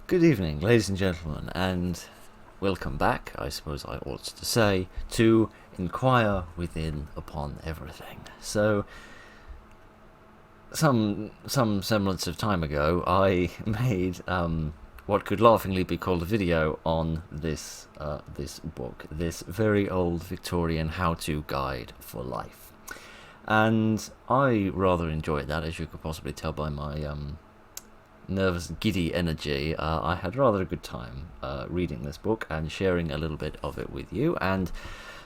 Good evening, ladies and gentlemen, and welcome back, I suppose I ought to say, to Enquire Within Upon Everything. So, some semblance of time ago, I made what could laughingly be called a video on this book, this very old Victorian how-to guide for life, and I rather enjoyed that, as you could possibly tell by my nervous, giddy energy. I had rather a good time reading this book and sharing a little bit of it with you, and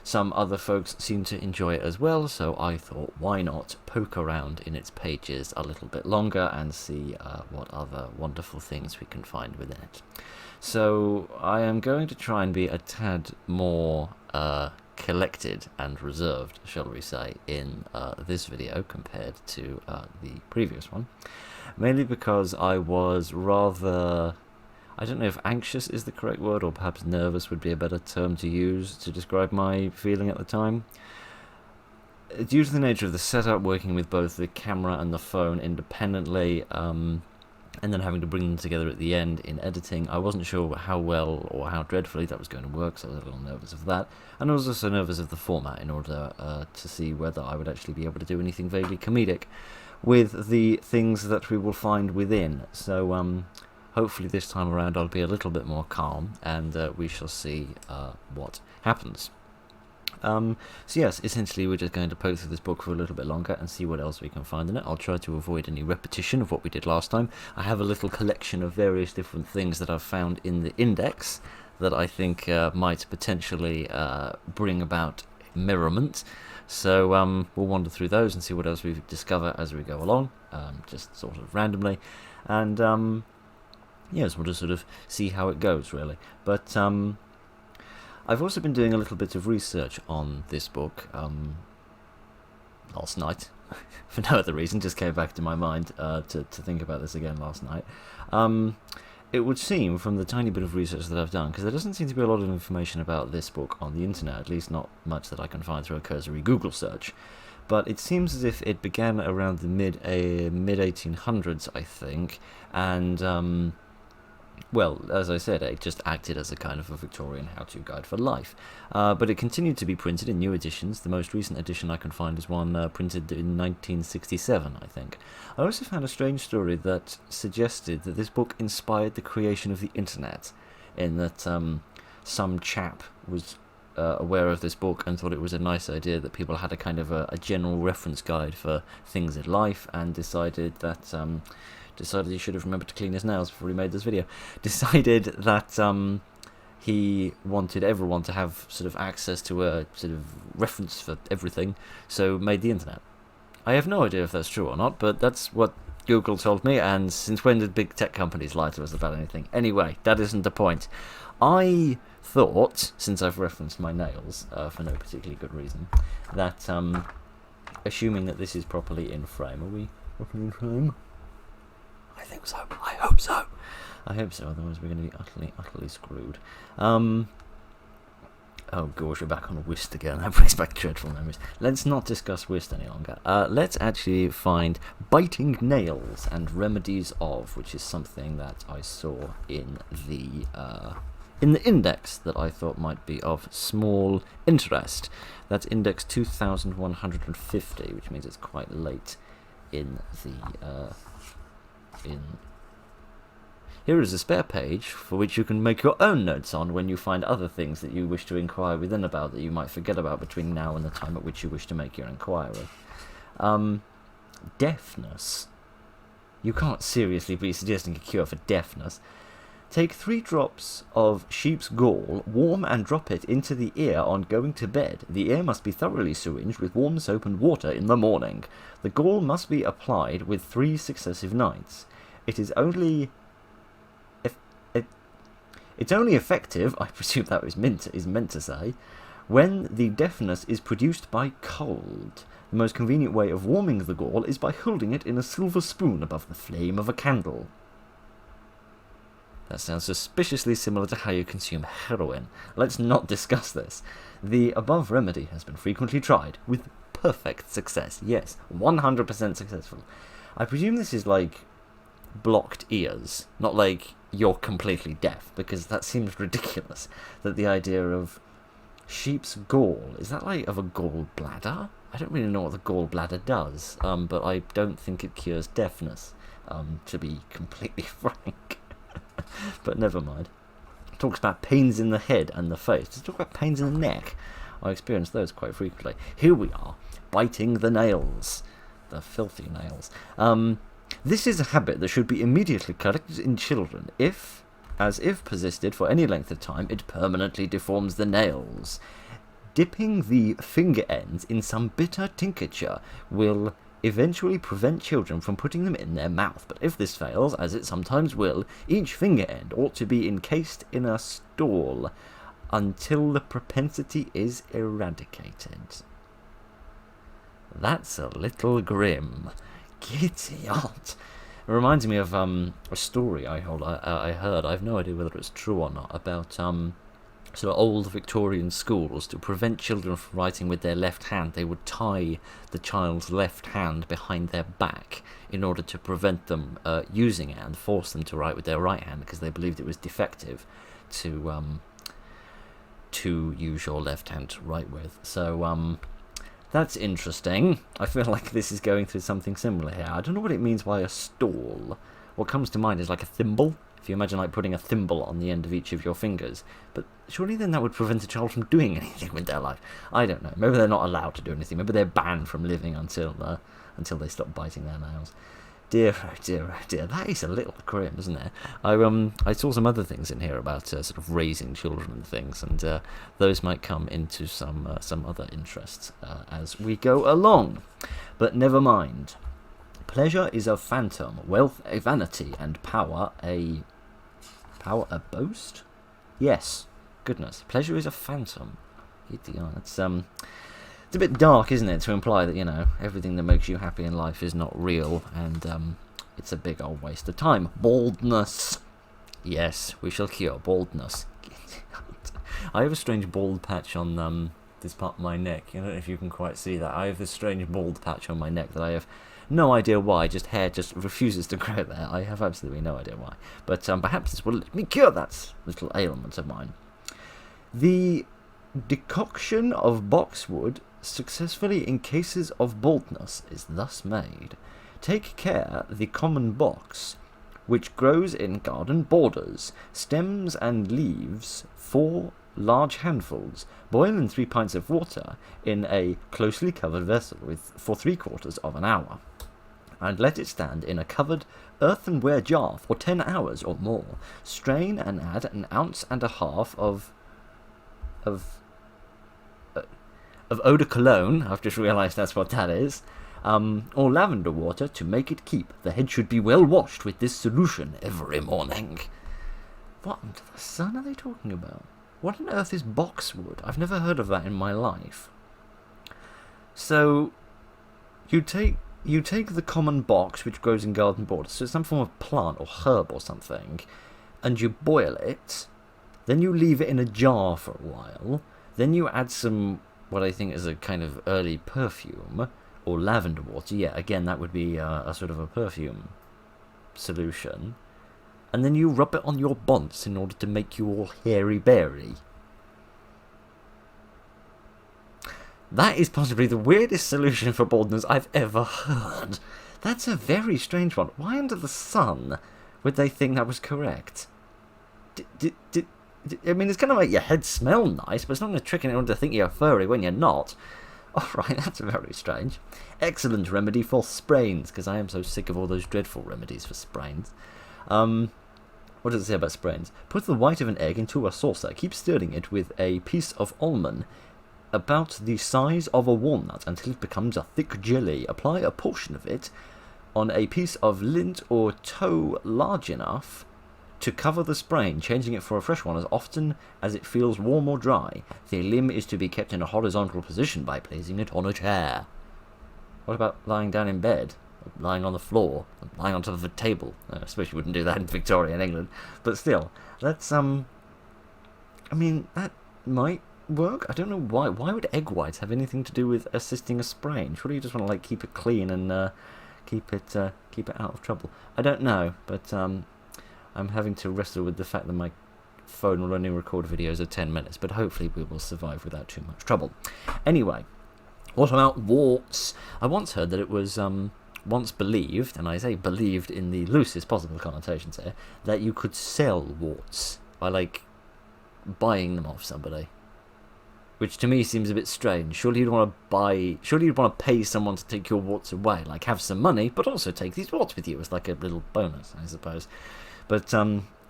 some other folks seem to enjoy it as well, so I thought, why not poke around in its pages a little bit longer and see what other wonderful things we can find within it. So I am going to try and be a tad more collected and reserved, shall we say, in this video compared to the previous one. Mainly because I was rather, I don't know if anxious is the correct word, or perhaps nervous would be a better term to use to describe my feeling at the time. Due to the nature of the setup, working with both the camera and the phone independently, and then having to bring them together at the end in editing, I wasn't sure how well or how dreadfully that was going to work, so I was a little nervous of that. And I was also nervous of the format in order to see whether I would actually be able to do anything vaguely comedic with the things that we will find within. So hopefully this time around I'll be a little bit more calm, and we shall see what happens. So yes, essentially we're just going to poke through this book for a little bit longer and see what else we can find in it. I'll try to avoid any repetition of what we did last time. I have a little collection of various different things that I've found in the index that I think might potentially bring about merriment. So we'll wander through those and see what else we discover as we go along, just sort of randomly. And yes, we'll just sort of see how it goes, really. But I've also been doing a little bit of research on this book last night, for no other reason, just came back to my mind to think about this again last night. It would seem, from the tiny bit of research that I've done, because there doesn't seem to be a lot of information about this book on the internet, at least not much that I can find through a cursory Google search, but it seems as if it began around the mid-1800s, I think, and well, as I said, it just acted as a kind of a Victorian how-to guide for life. But it continued to be printed in new editions. The most recent edition I can find is one printed in 1967, I think. I also found a strange story that suggested that this book inspired the creation of the internet, in that some chap was aware of this book and thought it was a nice idea that people had a kind of a general reference guide for things in life, and decided that he should have remembered to clean his nails before he made this video. Decided that he wanted everyone to have sort of access to a sort of reference for everything, so made the internet. I have no idea if that's true or not, but that's what Google told me, and since when did big tech companies lie to us about anything? Anyway, that isn't the point. I thought, since I've referenced my nails for no particularly good reason, that assuming that this is properly in frame, are we properly in frame? I think so. I hope so. I hope so, otherwise we're going to be utterly screwed. Oh gosh, we're back on whist again. That brings back dreadful memories. Let's not discuss whist any longer. Let's actually find biting nails and remedies of, which is something that I saw in the index that I thought might be of small interest. That's index 2150, which means it's quite late in the Here is a spare page for which you can make your own notes on when you find other things that you wish to inquire within about that you might forget about between now and the time at which you wish to make your inquiry. Deafness. You can't seriously be suggesting a cure for deafness. Take 3 drops of sheep's gall, warm and drop it into the ear on going to bed. The ear must be thoroughly syringed with warm soap and water in the morning. The gall must be applied with 3 successive nights. It is only It's only effective, I presume that is meant to say, when the deafness is produced by cold. The most convenient way of warming the gall is by holding it in a silver spoon above the flame of a candle. That sounds suspiciously similar to how you consume heroin. Let's not discuss this. The above remedy has been frequently tried, with perfect success. Yes, 100% successful. I presume this is like blocked ears, not like you're completely deaf, because that seems ridiculous. That the idea of sheep's gall, is that like of a gallbladder? I don't really know what the gallbladder does, but I don't think it cures deafness, to be completely frank. But never mind. It talks about pains in the head and the face. Does it talk about pains in the neck? I experience those quite frequently. Here we are, biting the nails. The filthy nails. This is a habit that should be immediately corrected in children, as if persisted for any length of time, it permanently deforms the nails. Dipping the finger ends in some bitter tincture will eventually prevent children from putting them in their mouth, but if this fails, as it sometimes will, each finger end ought to be encased in a stall until the propensity is eradicated. That's a little grim. Giddy aunt. It reminds me of a story I heard. I have no idea whether it's true or not, about sort of old Victorian schools. To prevent children from writing with their left hand, they would tie the child's left hand behind their back in order to prevent them using it and force them to write with their right hand, because they believed it was defective to use your left hand to write with. So that's interesting. I feel like this is going through something similar here. I don't know what it means by a stall. What comes to mind is like a thimble. If you imagine like putting a thimble on the end of each of your fingers. But surely then that would prevent a child from doing anything with their life. I don't know. Maybe they're not allowed to do anything. Maybe they're banned from living until they stop biting their nails. Dear, oh dear, oh dear. That is a little grim, isn't it? I saw some other things in here about sort of raising children and things, and those might come into some other interests as we go along. But never mind. Pleasure is a phantom, wealth a vanity, and power a boast? Yes. Goodness. Pleasure is a phantom. It's a bit dark, isn't it, to imply that, you know, everything that makes you happy in life is not real, and it's a big old waste of time. Baldness. Yes, we shall cure baldness. I have a strange bald patch on this part of my neck. I don't know if you can quite see that. I have this strange bald patch on my neck that I have no idea why. Just hair just refuses to grow there. I have absolutely no idea why. But perhaps this will let me cure that little ailment of mine. The decoction of boxwood successfully in cases of baldness is thus made. Take care the common box, which grows in garden borders, stems and leaves 4 large handfuls, boil in 3 pints of water in a closely covered vessel for 3/4 of an hour, and let it stand in a covered earthenware jar for 10 hours or more. Strain and add 1.5 ounces of eau de cologne. I've just realised that's what that is. Or lavender water to make it keep. The head should be well washed with this solution every morning. What under the sun are they talking about? What on earth is boxwood? I've never heard of that in my life. So, you take the common box which grows in garden borders, so it's some form of plant or herb or something, and you boil it, then you leave it in a jar for a while, then you add some, what I think is a kind of early perfume, or lavender water. Yeah, again, that would be a sort of a perfume solution. And then you rub it on your bonds in order to make you all hairy-berry. That is possibly the weirdest solution for baldness I've ever heard. That's a very strange one. Why under the sun would they think that was correct? I mean, it's going to make your head smell nice, but it's not going to trick anyone to think you're furry when you're not. Alright, that's very strange. Excellent remedy for sprains, because I am so sick of all those dreadful remedies for sprains. What does it say about sprains? Put the white of an egg into a saucer. Keep stirring it with a piece of almond about the size of a walnut until it becomes a thick jelly. Apply a portion of it on a piece of lint or tow large enough to cover the sprain, changing it for a fresh one as often as it feels warm or dry. The limb is to be kept in a horizontal position by placing it on a chair. What about lying down in bed? Lying on the floor? Lying on top of a table? I suppose you wouldn't do that in Victorian England. But still, that's, I mean, that might work. I don't know why. Why would egg whites have anything to do with assisting a sprain? Surely you just want to, like, keep it clean and keep it out of trouble. I don't know, but I'm having to wrestle with the fact that my phone will only record videos of 10 minutes, but hopefully we will survive without too much trouble. Anyway, what about warts? I once heard that it was once believed, and I say believed in the loosest possible connotations here, that you could sell warts by, like, buying them off somebody. Which to me seems a bit strange. Surely you'd want to pay someone to take your warts away, like have some money, but also take these warts with you as like a little bonus, I suppose. But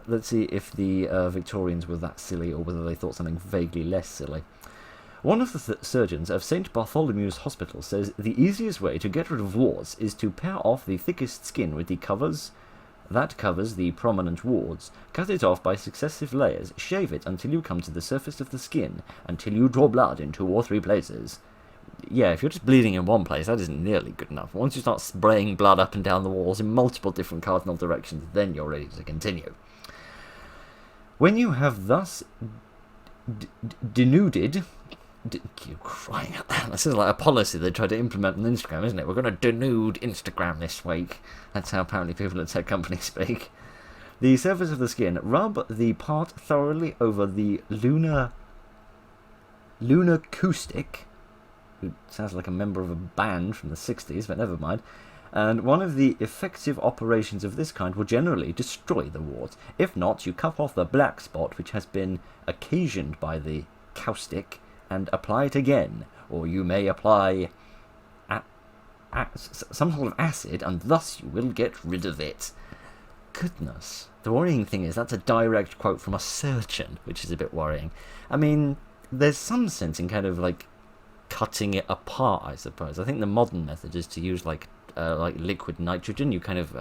let's see if the Victorians were that silly, or whether they thought something vaguely less silly. One of the surgeons of St. Bartholomew's Hospital says the easiest way to get rid of warts is to pare off the thickest skin with the covers that covers the prominent warts, cut it off by successive layers, shave it until you come to the surface of the skin, until you draw blood in 2 or 3 places. Yeah, if you're just bleeding in one place, that isn't nearly good enough. Once you start spraying blood up and down the walls in multiple different cardinal directions, then you're ready to continue. When you have thus denuded... You're crying out loud. This is like a policy they try to implement on Instagram, isn't it? We're going to denude Instagram this week. That's how apparently people at tech companies speak. The surface of the skin. Rub the part thoroughly over the lunar acoustic, who sounds like a member of a band from the 60s, but never mind. And one of the effective operations of this kind will generally destroy the wart. If not, you cut off the black spot which has been occasioned by the caustic, and apply it again, or you may apply some sort of acid, and thus you will get rid of it. Goodness. The worrying thing is that's a direct quote from a surgeon, which is a bit worrying. I mean, there's some sense in kind of like cutting it apart, I suppose. I think the modern method is to use like liquid nitrogen. You kind of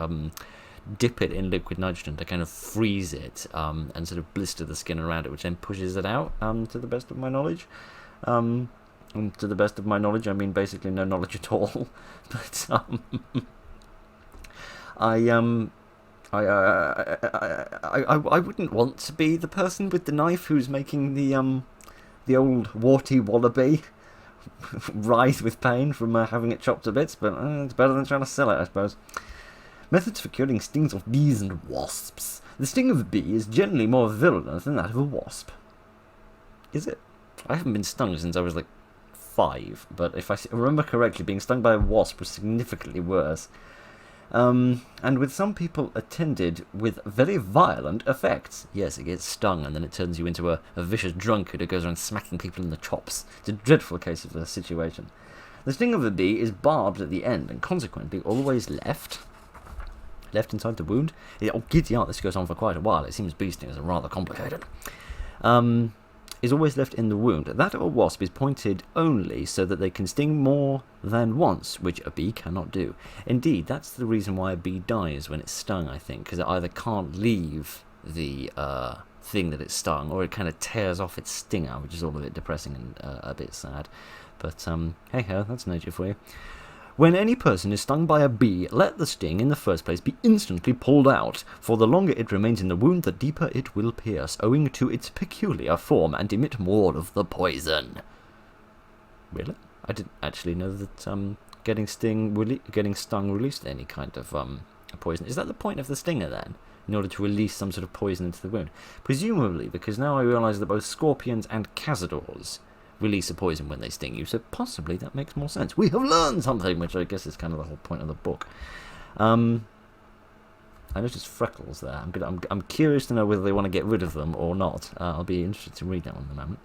dip it in liquid nitrogen to kind of freeze it and sort of blister the skin around it, which then pushes it out, to the best of my knowledge. And to the best of my knowledge, I mean basically no knowledge at all. But I wouldn't want to be the person with the knife who's making the old warty wallaby writhe with pain from having it chopped to bits, but it's better than trying to sell it, I suppose. Methods for curing stings of bees and wasps. The sting of a bee is generally more virulent than that of a wasp. Is it? I haven't been stung since I was like 5, but if I remember correctly, being stung by a wasp was significantly worse. And with some people attended with very violent effects. Yes, it gets stung and then it turns you into a vicious drunkard who goes around smacking people in the chops. It's a dreadful case of the situation. The sting of a bee is barbed at the end and consequently always left inside the wound. Oh, giddy aunt, this goes on for quite a while. It seems bee stings are rather complicated. Is always left in the wound. That of a wasp is pointed only so that they can sting more than once, which a bee cannot do. Indeed, that's the reason why a bee dies when it's stung, I think, because it either can't leave the thing that it's stung, or it kind of tears off its stinger, which is all a bit depressing and a bit sad. But, hey-ho, that's nature for you. When any person is stung by a bee, let the sting in the first place be instantly pulled out, for the longer it remains in the wound, the deeper it will pierce, owing to its peculiar form, and emit more of the poison. Really? I didn't actually know that getting stung released any kind of poison. Is that the point of the stinger then? In order to release some sort of poison into the wound? Presumably, because now I realise that both scorpions and cazadors release a poison when they sting you, so possibly that makes more sense. We have learned something, which I guess is kind of the whole point of the book. I noticed freckles there. I'm curious to know whether they want to get rid of them or not. I'll be interested to read that one in a moment.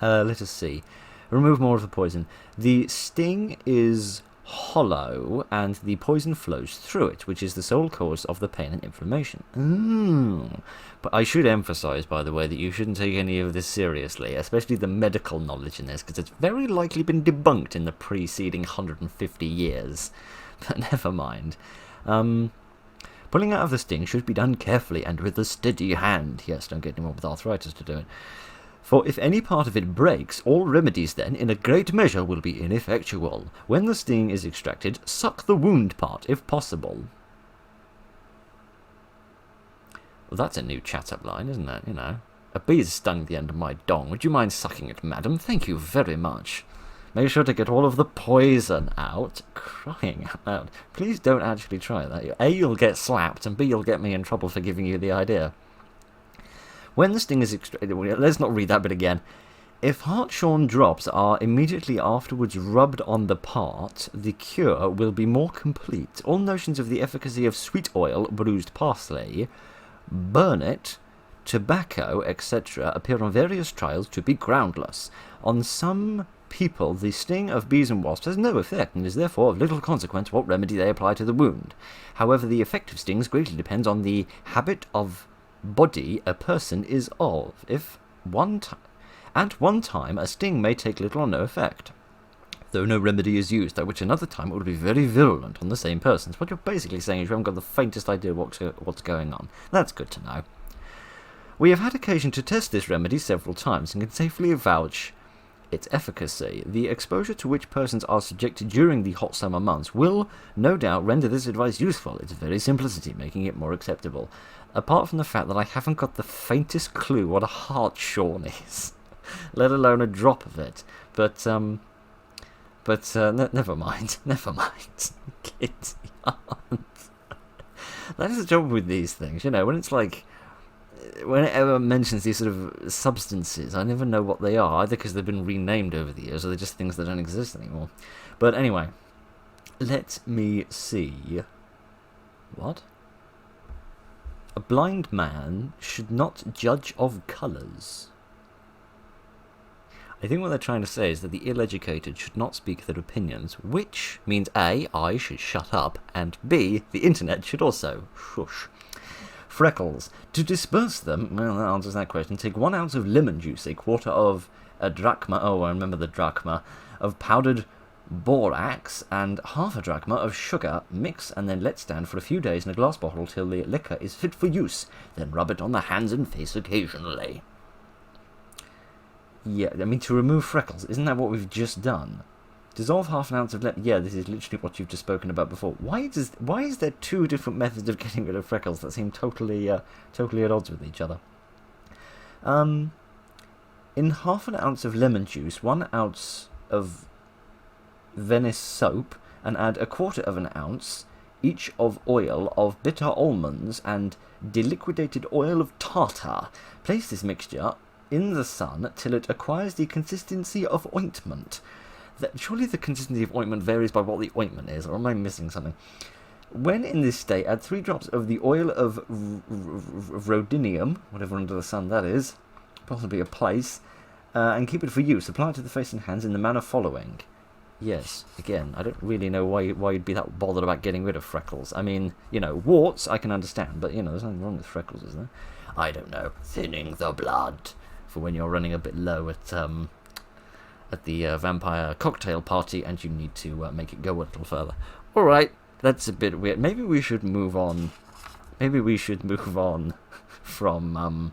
Let us see. Remove more of the poison. The sting is hollow, and the poison flows through it, which is the sole cause of the pain and inflammation. But I should emphasise, by the way, that you shouldn't take any of this seriously, especially the medical knowledge in this, because it's very likely been debunked in the preceding 150 years. But never mind. Pulling out of the sting should be done carefully and with a steady hand. Yes, don't get anyone with arthritis to do it. For if any part of it breaks, all remedies then, in a great measure, will be ineffectual. When the sting is extracted, suck the wound part, if possible. Well, that's a new chat-up line, isn't it? You know. A bee has stung the end of my dong. Would you mind sucking it, madam? Thank you very much. Make sure to get all of the poison out. Crying out loud. Please don't actually try that. A, you'll get slapped, and B, you'll get me in trouble for giving you the idea. When the sting is extracted... Let's not read that bit again. If hartshorn drops are immediately afterwards rubbed on the part, the cure will be more complete. All notions of the efficacy of sweet oil, bruised parsley, burnet, tobacco, etc. appear on various trials to be groundless. On some people, the sting of bees and wasps has no effect and is therefore of little consequence what remedy they apply to the wound. However, the effect of stings greatly depends on the habit of body a person is of. At one time, a sting may take little or no effect, though no remedy is used, at which another time it will be very virulent on the same person. So what you're basically saying is you haven't got the faintest idea what's going on. That's good to know. We have had occasion to test this remedy several times and can safely vouch its efficacy. The exposure to which persons are subjected during the hot summer months will, no doubt, render this advice useful, its very simplicity making it more acceptable, apart from the fact that I haven't got the faintest clue what a hartshorn is. Let alone a drop of it. But never mind. Never mind. Kids aren't. That is the trouble with these things, you know, when it's like, whenever it mentions these sort of substances, I never know what they are, either because they've been renamed over the years, or they're just things that don't exist anymore. But anyway, let me see. What? A blind man should not judge of colours. I think what they're trying to say is that the ill-educated should not speak their opinions, which means A, I should shut up, and B, the internet should also shush. Freckles. To disperse them, well, that answers that question. Take 1 ounce of lemon juice, a quarter of a drachma, oh, I remember the drachma, of powdered borax, and half a drachma of sugar. Mix and then let stand for a few days in a glass bottle till the liquor is fit for use. Then rub it on the hands and face occasionally. Yeah, I mean, to remove freckles, isn't that what we've just done? Dissolve half an ounce of lemon. Yeah, this is literally what you've just spoken about before. Why is there 2 different methods of getting rid of freckles that seem totally at odds with each other? In half an ounce of lemon juice, 1 ounce of Venice soap, and add a quarter of an ounce each of oil of bitter almonds and deliquidated oil of tartar. Place this mixture in the sun till it acquires the consistency of ointment. Surely the consistency of ointment varies by what the ointment is, or am I missing something? When in this state, add 3 drops of the oil of rhodinium, whatever under the sun that is, possibly a place, and keep it for use. Apply it to the face and hands in the manner following. Yes, again, I don't really know why you'd be that bothered about getting rid of freckles. I mean, you know, warts I can understand, but, you know, there's nothing wrong with freckles, is there? I don't know. Thinning the blood for when you're running a bit low at the vampire cocktail party and you need to make it go a little further. Alright, that's a bit weird. Maybe we should move on. Maybe we should move on from,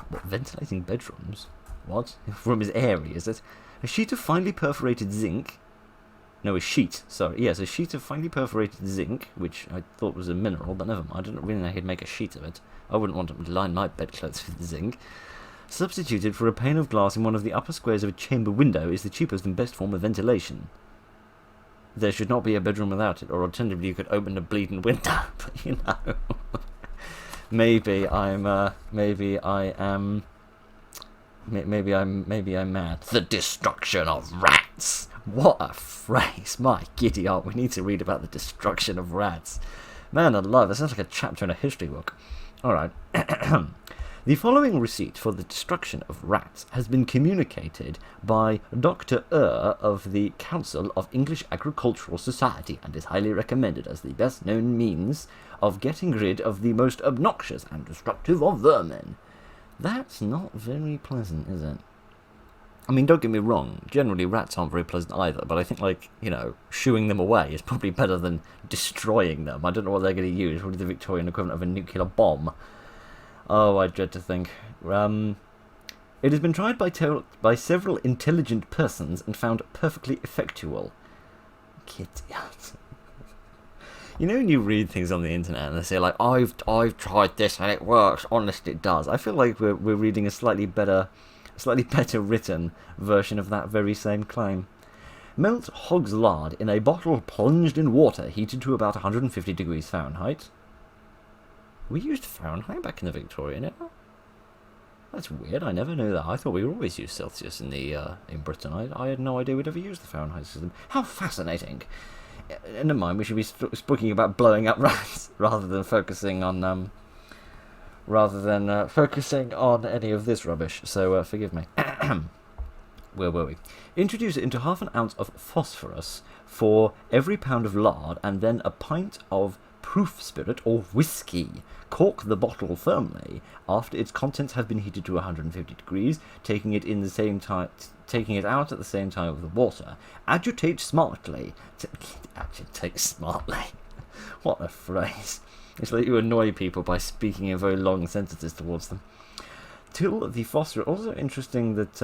what, ventilating bedrooms? What? Room is airy, is it? A sheet of finely perforated zinc. No, a sheet, sorry. Yes, a sheet of finely perforated zinc, which I thought was a mineral, but never mind. I didn't really know he'd make a sheet of it. I wouldn't want to line my bedclothes with zinc. Substituted for a pane of glass in one of the upper squares of a chamber window is the cheapest and best form of ventilation. There should not be a bedroom without it, or alternatively you could open a bleeding window, but you know. Maybe I'm mad. The destruction of rats! What a phrase! My giddy aunt, we need to read about the destruction of rats. Man alive, that sounds like a chapter in a history book. Alright. The following receipt for the destruction of rats has been communicated by Dr. of the Council of English Agricultural Society and is highly recommended as the best known means of getting rid of the most obnoxious and destructive of vermin. That's not very pleasant, is it? I mean, don't get me wrong, generally rats aren't very pleasant either, but I think, like, you know, shooing them away is probably better than destroying them. I don't know what they're going to use, probably the Victorian equivalent of a nuclear bomb. Oh, I dread to think. It has been tried by several intelligent persons and found perfectly effectual. Kids. You know when you read things on the internet and they say, like, I've tried this and it works. Honest, it does. I feel like we're reading a slightly better slightly better written version of that very same claim. Melt hog's lard in a bottle plunged in water, heated to about 150 degrees Fahrenheit. We used Fahrenheit back in the Victorian era? That's weird, I never knew that. I thought we always used Celsius in Britain. I had no idea we'd ever used the Fahrenheit system. How fascinating! Never mind, we should be speaking about blowing up rats rather than focusing on focusing on any of this rubbish. So forgive me. Where were we? Introduce it into half an ounce of phosphorus for every pound of lard, and then a pint of proof spirit or whiskey. Cork the bottle firmly after its contents have been heated to 150 degrees, taking it out at the same time with the water. Agitate smartly. Agitate smartly. What a phrase. It's like you annoy people by speaking in very long sentences towards them. Till the phosphorus. Also interesting that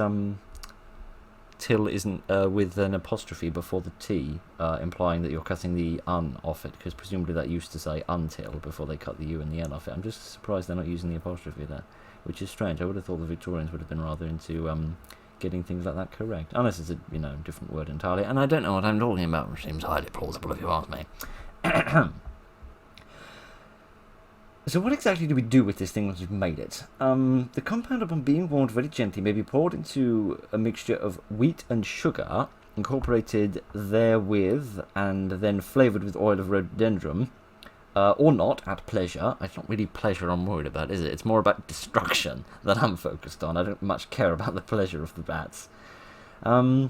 till isn't with an apostrophe before the T, implying that you're cutting the un off it, because presumably that used to say until before they cut the U and the N off it. I'm just surprised they're not using the apostrophe there, which is strange. I would have thought the Victorians would have been rather into getting things like that correct, unless it's a different word entirely, and I don't know what I'm talking about, which seems highly plausible if you ask me. So what exactly do we do with this thing once we've made it? The compound, upon being warmed very gently, may be poured into a mixture of wheat and sugar, incorporated therewith, and then flavoured with oil of rhododendron, or not, at pleasure. It's not really pleasure I'm worried about, is it? It's more about destruction that I'm focused on. I don't much care about the pleasure of the bats. The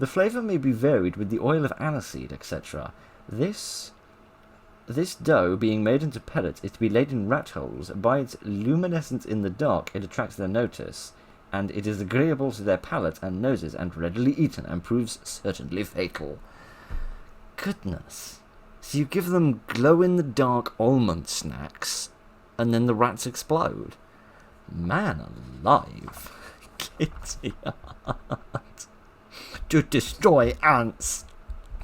flavour may be varied with the oil of aniseed, etc. This dough, being made into pellets, is to be laid in rat holes. By its luminescence in the dark, it attracts their notice, and it is agreeable to their palates and noses, and readily eaten, and proves certainly fatal. Goodness. So you give them glow-in-the-dark almond snacks, and then the rats explode. Man alive. Kitty art. To destroy ants.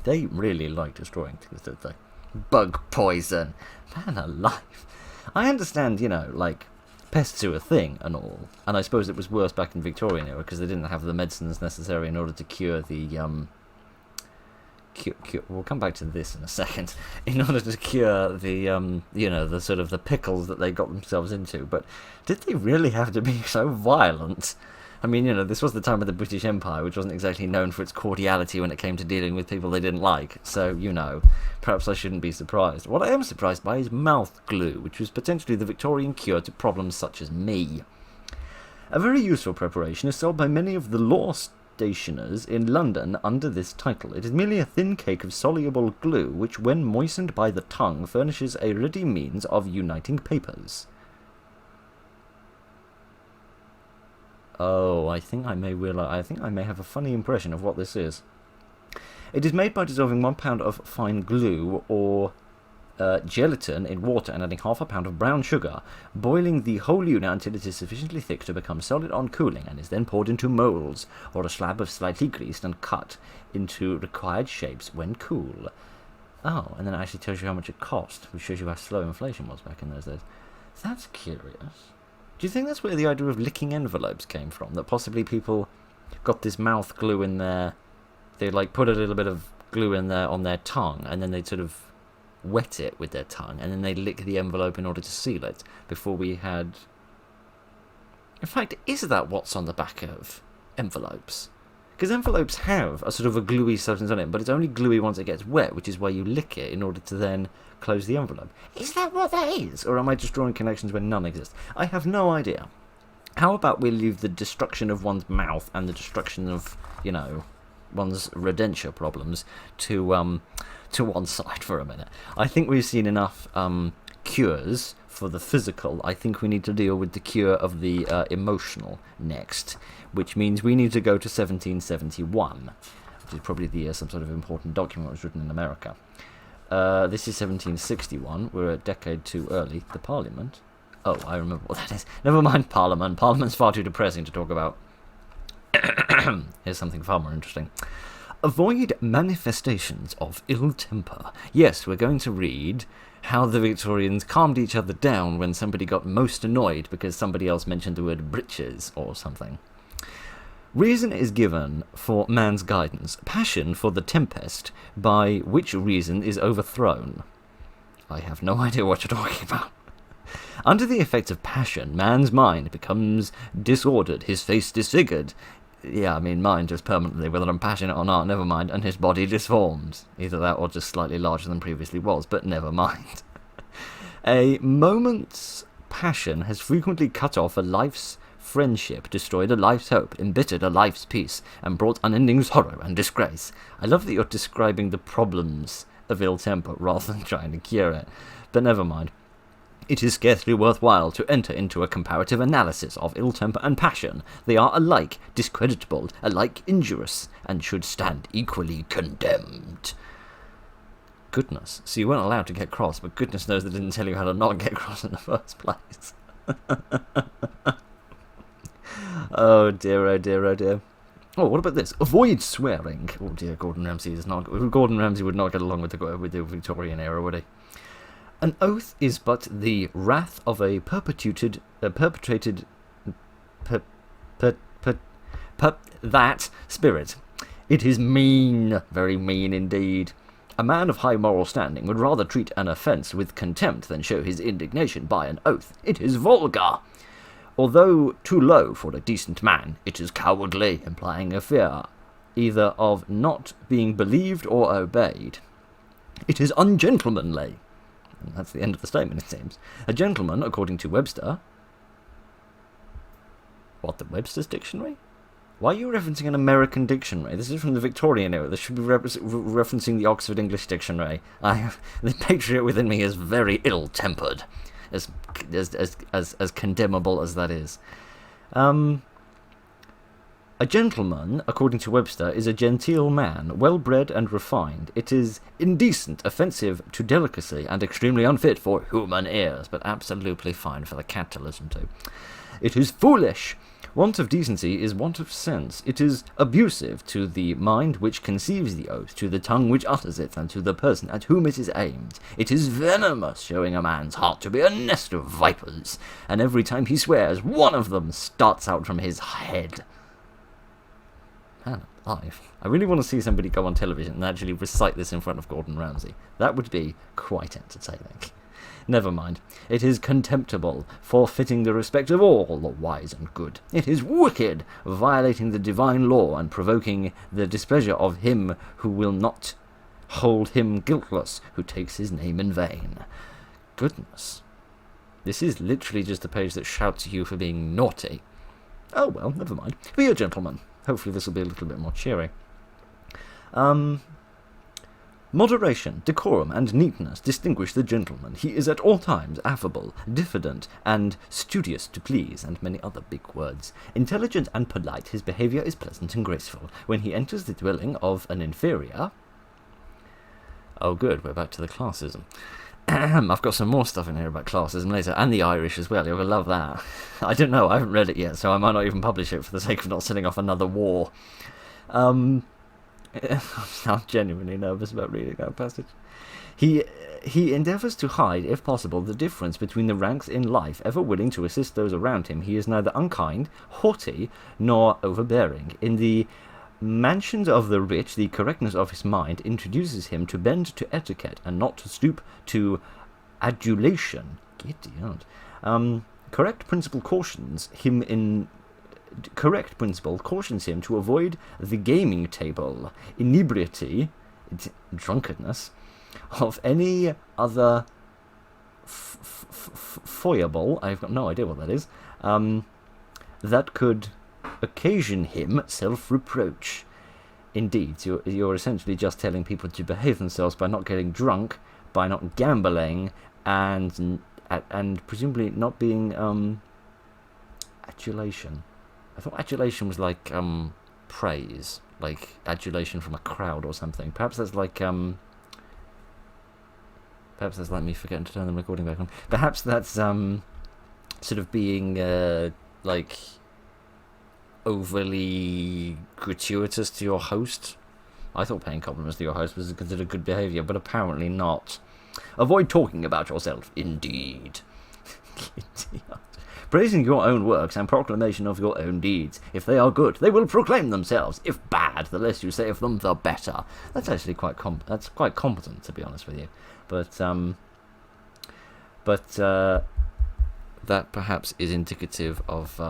They really like destroying things, don't they? Bug poison. Man alive. I understand, pests are a thing and all, and I suppose it was worse back in Victorian era because they didn't have the medicines necessary in order to cure the we'll come back to this in a second. In order to cure the the sort of the pickles that they got themselves into. But did they really have to be so violent? I mean, this was the time of the British Empire, which wasn't exactly known for its cordiality when it came to dealing with people they didn't like. So, perhaps I shouldn't be surprised. What I am surprised by is mouth glue, which was potentially the Victorian cure to problems such as me. A very useful preparation is sold by many of the law stationers in London under this title. It is merely a thin cake of soluble glue, which, when moistened by the tongue, furnishes a ready means of uniting papers. Oh, I think I may have a funny impression of what this is. It is made by dissolving 1 pound of fine glue or gelatin in water and adding half a pound of brown sugar, boiling the whole unit until it is sufficiently thick to become solid on cooling, and is then poured into moulds or a slab of slightly greased and cut into required shapes when cool. Oh, and then it actually tells you how much it cost, which shows you how slow inflation was back in those days. That's curious. Do you think that's where the idea of licking envelopes came from? That possibly people got this mouth glue in there, they put a little bit of glue in there on their tongue, and then they'd sort of wet it with their tongue, and then they'd lick the envelope in order to seal it before we had... In fact, is that what's on the back of envelopes? Because envelopes have a sort of a gluey substance on it, but it's only gluey once it gets wet, which is why you lick it in order to then close the envelope. Is that what that is? Or am I just drawing connections where none exist? I have no idea. How about we leave the destruction of one's mouth and the destruction of, one's rodentia problems to one side for a minute. I think we've seen enough cures for the physical. I think we need to deal with the cure of the emotional next, which means we need to go to 1771, which is probably the year some sort of important document was written in America. This is 1761. We're a decade too early. The Parliament. Oh, I remember what that is. Never mind Parliament. Parliament's far too depressing to talk about. Here's something far more interesting. Avoid manifestations of ill temper. Yes, we're going to read how the Victorians calmed each other down when somebody got most annoyed because somebody else mentioned the word breeches or something. Reason is given for man's guidance, passion for the tempest, by which reason is overthrown. I have no idea what you're talking about. Under the effects of passion, man's mind becomes disordered, his face disfigured. Yeah, I mean, mind just permanently, whether I'm passionate or not, never mind, and his body disformed. Either that or just slightly larger than previously was, but never mind. A moment's passion has frequently cut off a life's friendship, destroyed a life's hope, embittered a life's peace, and brought unending sorrow and disgrace. I love that you're describing the problems of ill temper rather than trying to cure it, but never mind. It is scarcely worthwhile to enter into a comparative analysis of ill temper and passion. They are alike discreditable, alike injurious, and should stand equally condemned. Goodness, so you weren't allowed to get cross, but goodness knows they didn't tell you how to not get cross in the first place. Oh dear, oh dear, oh dear. Oh, what about this? Avoid swearing. Oh dear, Gordon Ramsay is not. Gordon Ramsay would not get along with the Victorian era, would he? An oath is but the wrath of a perpetrated that spirit. It is mean, very mean indeed. A man of high moral standing would rather treat an offence with contempt than show his indignation by an oath. It is vulgar. Although too low for a decent man, it is cowardly, implying a fear either of not being believed or obeyed. It is ungentlemanly. And that's the end of the statement, it seems. A gentleman, according to Webster... What, the Webster's dictionary? Why are you referencing an American dictionary? This is from the Victorian era. This should be referencing the Oxford English Dictionary. The patriot within me is very ill-tempered, as condemnable as that is. A gentleman, according to Webster, is a genteel man, well-bred and refined. It is indecent, offensive to delicacy, and extremely unfit for human ears, but absolutely fine for the cat to listen to. It is foolish. Want of decency is want of sense. It is abusive to the mind which conceives the oath, to the tongue which utters it, and to the person at whom it is aimed. It is venomous, showing a man's heart to be a nest of vipers, and every time he swears, one of them starts out from his head. Man alive. I really want to see somebody go on television and actually recite this in front of Gordon Ramsay. That would be quite entertaining. Never mind. It is contemptible, forfeiting the respect of all the wise and good. It is wicked, violating the divine law and provoking the displeasure of him who will not hold him guiltless, who takes his name in vain. Goodness. This is literally just a page that shouts at you for being naughty. Oh well, never mind. Be a gentleman. Hopefully this will be a little bit more cheery. Moderation, decorum, and neatness distinguish the gentleman. He is at all times affable, diffident, and studious to please, and many other big words. Intelligent and polite, his behaviour is pleasant and graceful. When he enters the dwelling of an inferior... Oh good, we're back to the classism. I've got some more stuff in here about classism later, and the Irish as well. You'll love that. I don't know, I haven't read it yet, so I might not even publish it for the sake of not setting off another war. I'm genuinely nervous about reading that passage. He endeavours to hide, if possible, the difference between the ranks in life, ever willing to assist those around him. He is neither unkind, haughty, nor overbearing. In the mansions of the rich, the correctness of his mind introduces him to bend to etiquette and not to stoop to adulation. Correct principle cautions him to avoid the gaming table, inebriety, drunkenness, of any other foible, I've got no idea what that is, that could occasion him self-reproach. Indeed, you're essentially just telling people to behave themselves by not getting drunk, by not gambling, and presumably not being adulation. I thought adulation was like praise, like adulation from a crowd or something. Perhaps that's like me forgetting to turn the recording back on. Perhaps that's sort of being like overly gratuitous to your host. I thought paying compliments to your host was considered good behaviour, but apparently not. Avoid talking about yourself, indeed. praising your own works and proclamation of your own deeds. If they are good, they will proclaim themselves. If bad, the less you say of them, the better. That's actually quite competent, to be honest with you. But that perhaps is indicative of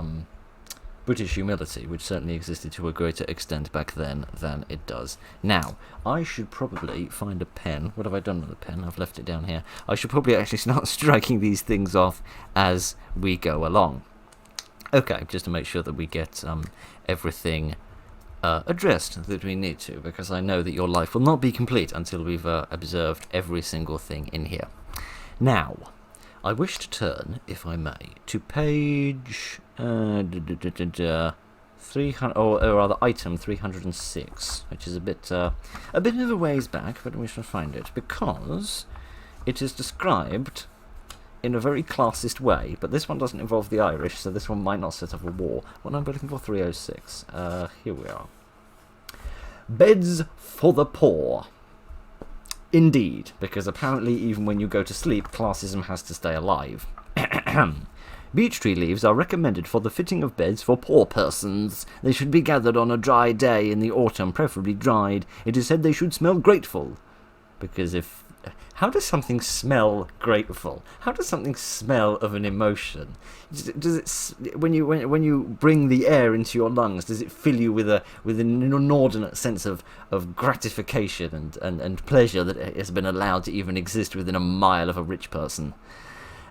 British humility, which certainly existed to a greater extent back then than it does now. I should probably find a pen. What have I done with the pen? I've left it down here. I should probably actually start striking these things off as we go along. Okay, just to make sure that we get everything addressed that we need to, because I know that your life will not be complete until we've observed every single thing in here. Now, I wish to turn, if I may, to page 300, or rather item 306, which is a bit of a ways back, but we shall find it, because it is described in a very classist way, but this one doesn't involve the Irish, so this one might not set up a war. What number am I looking for? 306. Here we are. Beds for the poor. Indeed, because apparently even when you go to sleep, classism has to stay alive. Beech tree leaves are recommended for the fitting of beds for poor persons. They should be gathered on a dry day in the autumn, preferably dried. It is said they should smell grateful. Because if... How does something smell grateful? How does something smell of an emotion? Does it, when you bring the air into your lungs, does it fill you with an inordinate sense of gratification and pleasure that it has been allowed to even exist within a mile of a rich person,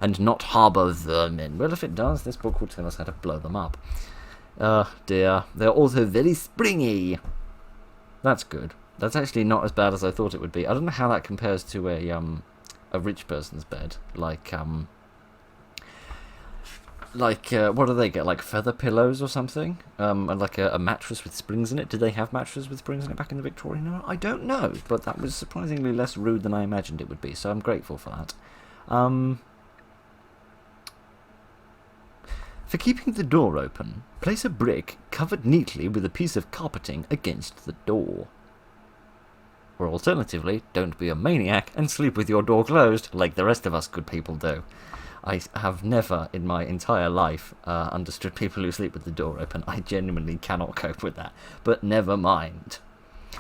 and not harbour vermin? Well, if it does, this book will tell us how to blow them up. Oh dear, they're also very springy. That's good. That's actually not as bad as I thought it would be. I don't know how that compares to a rich person's bed. Like what do they get? Like feather pillows or something? And like a mattress with springs in it. Did they have mattresses with springs in it back in the Victorian era? I don't know, but that was surprisingly less rude than I imagined it would be. So I'm grateful for that. For keeping the door open, place a brick covered neatly with a piece of carpeting against the door. Or alternatively, don't be a maniac and sleep with your door closed, like the rest of us good people do. I have never in my entire life understood people who sleep with the door open. I genuinely cannot cope with that. But never mind.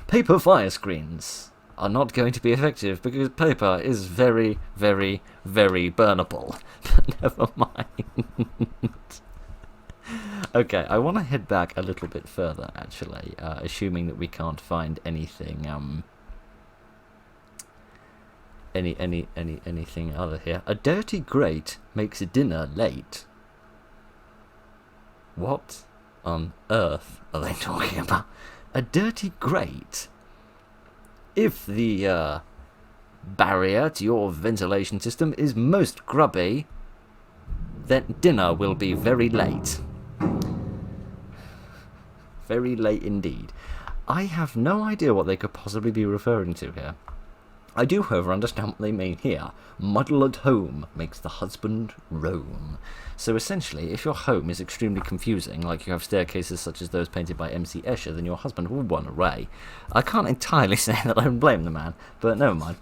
Paper fire screens are not going to be effective because paper is very, very, very burnable. But never mind. Okay, I want to head back a little bit further, actually, assuming that we can't find anything... anything other here. A dirty grate makes dinner late. What on earth are they talking about? A dirty grate? If the barrier to your ventilation system is most grubby, then dinner will be very late. Very late indeed. I have no idea what they could possibly be referring to here. I do, however, understand what they mean here. Muddle at home makes the husband roam. So essentially, if your home is extremely confusing, like you have staircases such as those painted by M.C. Escher, then your husband will run away. I can't entirely say that I don't blame the man, but never mind.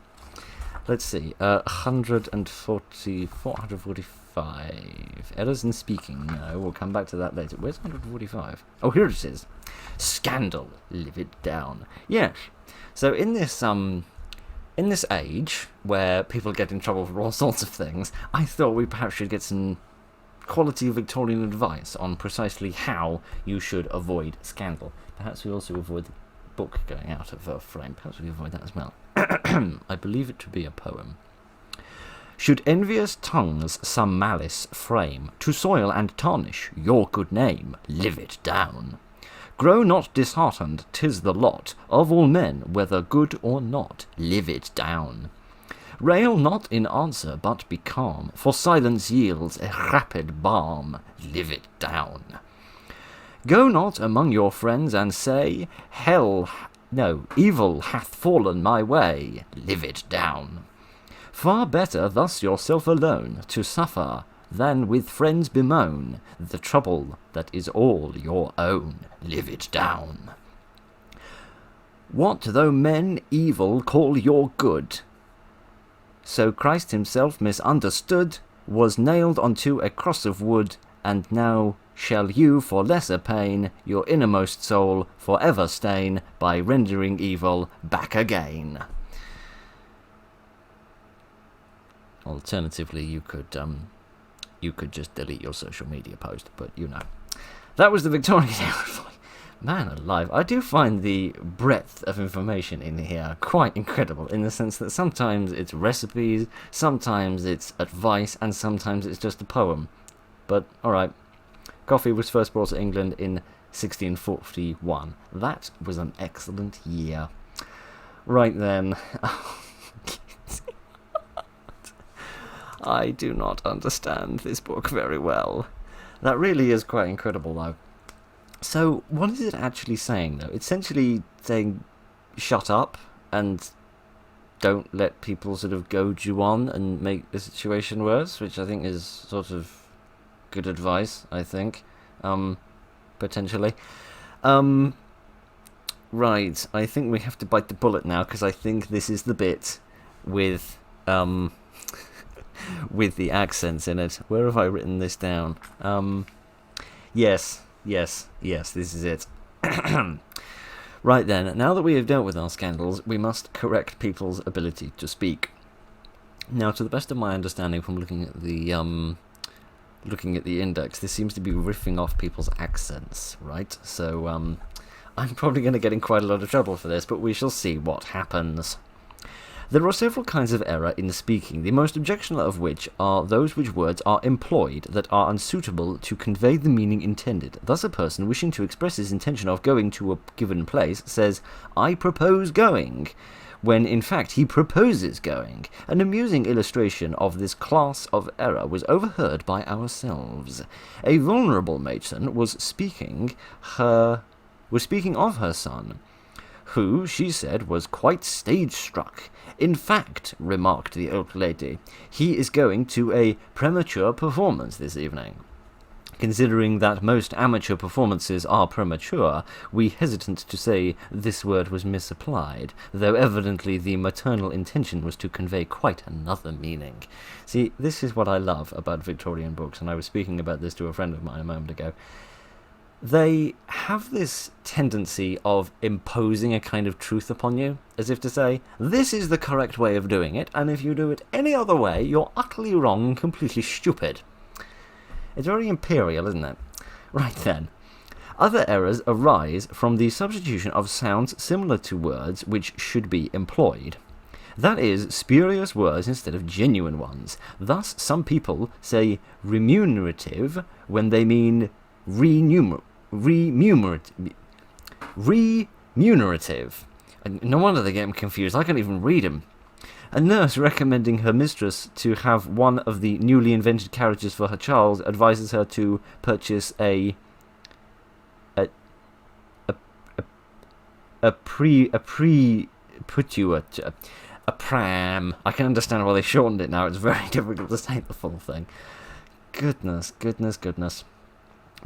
Let's see, 445. Errors in speaking. No, we'll come back to that later. Where's 145? Oh, here it is. Scandal. Live it down. Yes. So in this age, where people get in trouble for all sorts of things, I thought we perhaps should get some quality Victorian advice on precisely how you should avoid scandal. Perhaps we also avoid the book going out of frame. Perhaps we avoid that as well. I believe it to be a poem. Should envious tongues some malice frame, to soil and tarnish your good name, live it down. Grow not disheartened, 'tis the lot of all men, whether good or not, live it down. Rail not in answer, but be calm, for silence yields a rapid balm, live it down. Go not among your friends and say, evil hath fallen my way, live it down. Far better thus yourself alone to suffer, than with friends bemoan the trouble that is all your own, live it down. What though men evil call your good? So Christ himself misunderstood, was nailed onto a cross of wood, and now shall you for lesser pain your innermost soul forever stain by rendering evil back again. Alternatively, you could just delete your social media post, but you know. That was the Victorian era. Man alive, I do find the breadth of information in here quite incredible, in the sense that sometimes it's recipes, sometimes it's advice, and sometimes it's just a poem. But, alright. Coffee was first brought to England in 1641. That was an excellent year. Right then. I do not understand this book very well. That really is quite incredible, though. So, what is it actually saying, though? It's essentially saying, shut up, and don't let people sort of goad you on and make the situation worse, which I think is sort of good advice, I think, potentially. Right, I think we have to bite the bullet now, because I think this is the bit with, with the accents in it. Where have I written this down? Yes, this is it. Right then, now that we have dealt with our scandals, we must correct people's ability to speak. Now, to the best of my understanding from looking at the index, this seems to be riffing off people's accents, right? So, I'm probably going to get in quite a lot of trouble for this, but we shall see what happens. There are several kinds of error in speaking, the most objectionable of which are those which words are employed that are unsuitable to convey the meaning intended. Thus a person wishing to express his intention of going to a given place says, "I propose going," when in fact he proposes going. An amusing illustration of this class of error was overheard by ourselves. A vulnerable matron was speaking of her son, who, she said, was quite stage-struck. "In fact," remarked the old lady, "he is going to a premature performance this evening." Considering that most amateur performances are premature, we hesitant to say this word was misapplied, though evidently the maternal intention was to convey quite another meaning. See, this is what I love about Victorian books, and I was speaking about this to a friend of mine a moment ago. They have this tendency of imposing a kind of truth upon you, as if to say, this is the correct way of doing it, and if you do it any other way, you're utterly wrong and completely stupid. It's very imperial, isn't it? Right then. Other errors arise from the substitution of sounds similar to words which should be employed. That is, spurious words instead of genuine ones. Thus, some people say remunerative when they mean remunerative. No wonder they get them confused. I can't even read them. A nurse recommending her mistress to have one of the newly invented carriages for her child advises her to purchase a pram. I can understand why they shortened it now. It's very difficult to say the full thing. Goodness.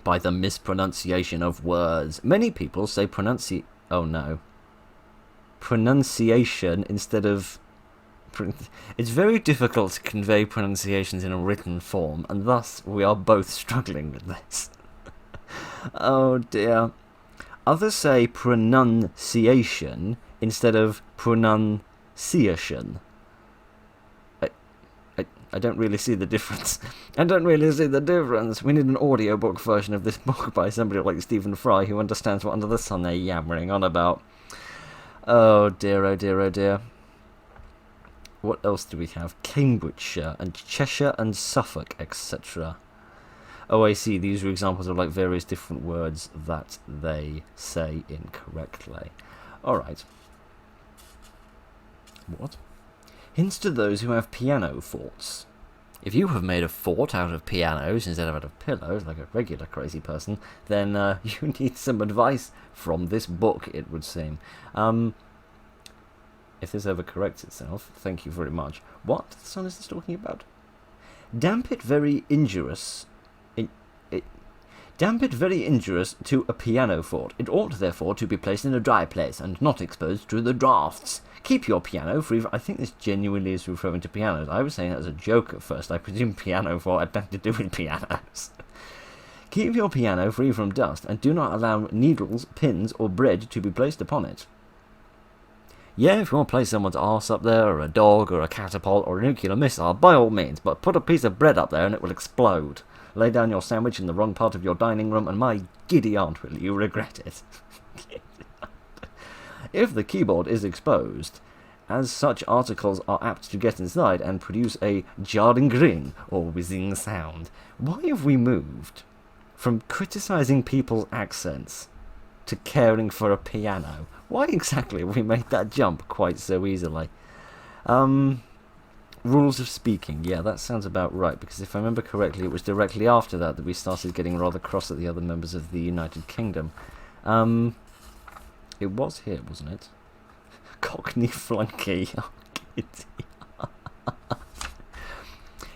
By the mispronunciation of words. Many people say pronunciation instead of... It's very difficult to convey pronunciations in a written form, and thus we are both struggling with this. Oh dear. Others say pronunciation instead of pronunciation. I don't really see the difference. We need an audiobook version of this book by somebody like Stephen Fry who understands what under the sun they're yammering on about. Oh dear. What else do we have? Cambridgeshire and Cheshire and Suffolk, etc. Oh, I see. These are examples of like various different words that they say incorrectly. Alright. What? Hints to those who have piano forts. If you have made a fort out of pianos instead of out of pillows, like a regular crazy person, then you need some advice from this book, it would seem. If this ever corrects itself, thank you very much. What the sun is this talking about? Damp it very injurious to a piano fort. It ought therefore to be placed in a dry place and not exposed to the draughts. Keep your piano free. I think this genuinely is referring to pianos. I was saying that as a joke at first. I presume piano fort had nothing to do with pianos. Keep your piano free from dust, and do not allow needles, pins, or bread to be placed upon it. Yeah, if you want to place someone's arse up there, or a dog, or a catapult, or a nuclear missile, by all means, but put a piece of bread up there and it will explode. Lay down your sandwich in the wrong part of your dining room, and my giddy aunt will you regret it. If the keyboard is exposed, as such articles are apt to get inside and produce a jarring ring or whizzing sound. Why have we moved from criticising people's accents to caring for a piano? Why exactly have we made that jump quite so easily? Rules of speaking. Yeah, that sounds about right, because if I remember correctly, it was directly after that that we started getting rather cross at the other members of the United Kingdom. It was here, wasn't it? Cockney flunky.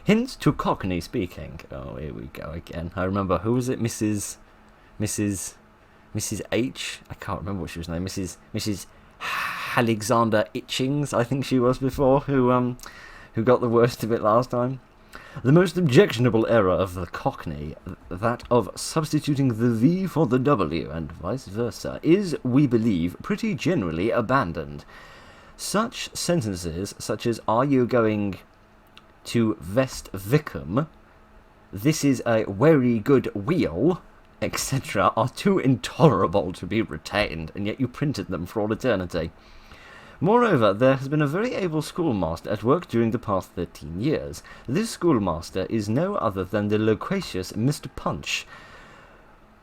Hint to Cockney speaking. Oh, here we go again. I remember, who was it? Mrs. H. I can't remember what she was named. Mrs. Alexander Itchings, I think she was before, who got the worst of it last time. The most objectionable error of the Cockney, that of substituting the V for the W and vice versa, is, we believe, pretty generally abandoned. Such sentences such as, "Are you going to West Wickham?" "This is a very good wheel," etc., are too intolerable to be retained, and yet you printed them for all eternity. Moreover, there has been a very able schoolmaster at work during the past 13 years. This schoolmaster is no other than the loquacious Mr. Punch,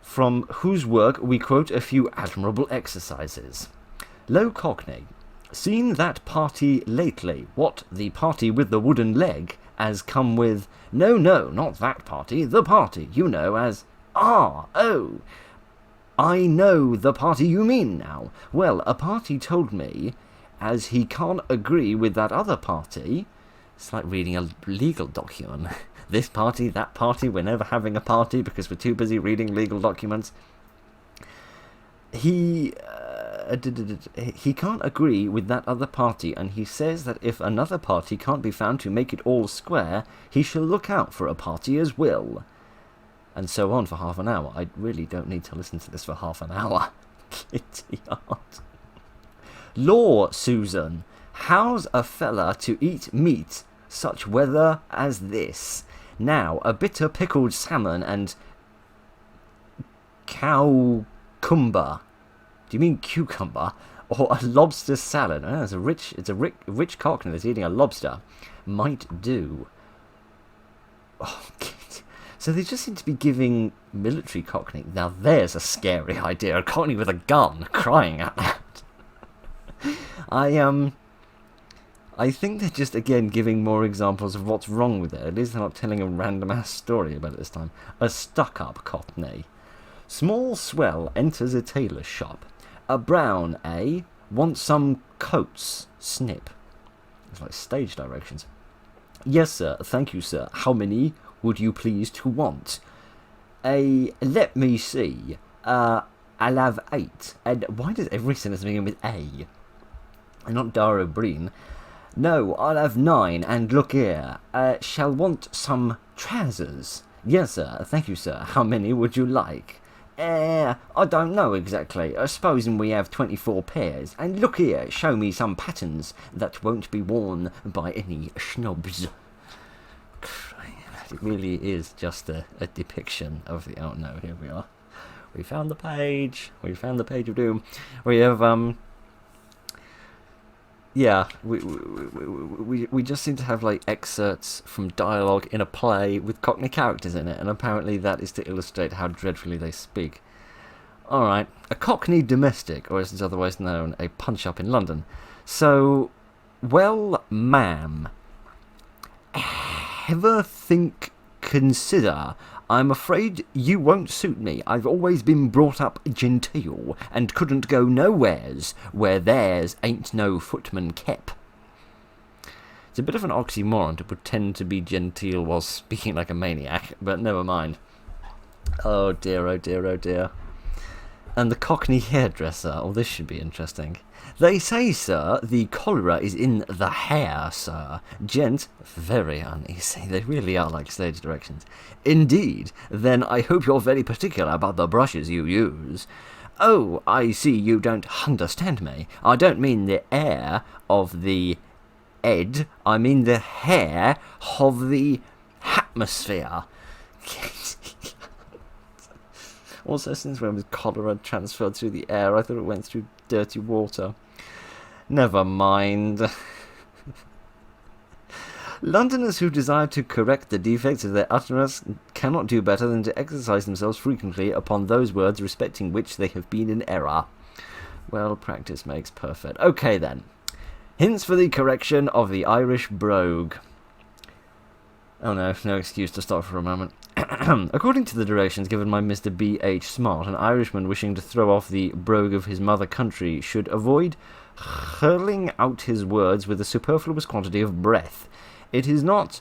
from whose work we quote a few admirable exercises. Low Cockney. Seen that party lately? What, the party with the wooden leg? As come with... No, not that party. The party, you know, as... Ah, oh. I know the party you mean now. Well, a party told me... as he can't agree with that other party. It's like reading a legal document. This party, that party, we're never having a party because we're too busy reading legal documents. He can't agree with that other party, and he says that if another party can't be found to make it all square, he shall look out for a party as will. And so on for half an hour. I really don't need to listen to this for half an hour. Kitty art. Law, Susan, how's a fella to eat meat such weather as this? Now, a bitter pickled salmon and cowcumber. Do you mean cucumber? Or a lobster salad? Oh, it's a rich Cockney that's eating a lobster. Might do. Oh, so they just seem to be giving military Cockney. Now there's a scary idea. A Cockney with a gun crying at that. I think they're just, again, giving more examples of what's wrong with it. At least they're not telling a random-ass story about it this time. A stuck-up Cockney. Small swell enters a tailor's shop. A brown, eh? Want some coats? Snip. It's like stage directions. Yes, sir. Thank you, sir. How many would you please to want? Let me see. I'll have 8. And why does every sentence begin with A? And not Dara Breen. No, I'll have 9, and look here. Shall want some trousers? Yes, sir. Thank you, sir. How many would you like? I don't know exactly. Supposing we have 24 pairs. And look here, show me some patterns that won't be worn by any snobs. It really is just a depiction of the... Oh no, here we are. We found the page. We found the page of doom. We have, yeah, we just seem to have, like, excerpts from dialogue in a play with Cockney characters in it, and apparently that is to illustrate how dreadfully they speak. Alright, a Cockney domestic, or as it's otherwise known, a punch-up in London. So, well, ma'am, ever think, consider... I'm afraid you won't suit me. I've always been brought up genteel, and couldn't go nowheres where theirs ain't no footman kep. It's a bit of an oxymoron to pretend to be genteel while speaking like a maniac, but never mind. Oh dear, oh dear, oh dear. And the Cockney hairdresser. Oh, this should be interesting. They say, sir, the cholera is in the hair, sir. Gent, very uneasy. They really are like stage directions. Indeed. Then I hope you're very particular about the brushes you use. Oh, I see you don't understand me. I don't mean the air of the ed. I mean the hair of the atmosphere. Also, since when was cholera transferred through the air? I thought it went through dirty water. Never mind. Londoners who desire to correct the defects of their utterance cannot do better than to exercise themselves frequently upon those words respecting which they have been in error. Well, practice makes perfect. Okay, then. Hints for the correction of the Irish brogue. Oh no, no excuse to stop for a moment. According to the directions given by Mr. B. H. Smart, an Irishman wishing to throw off the brogue of his mother country should avoid hurling out his words with a superfluous quantity of breath. It is not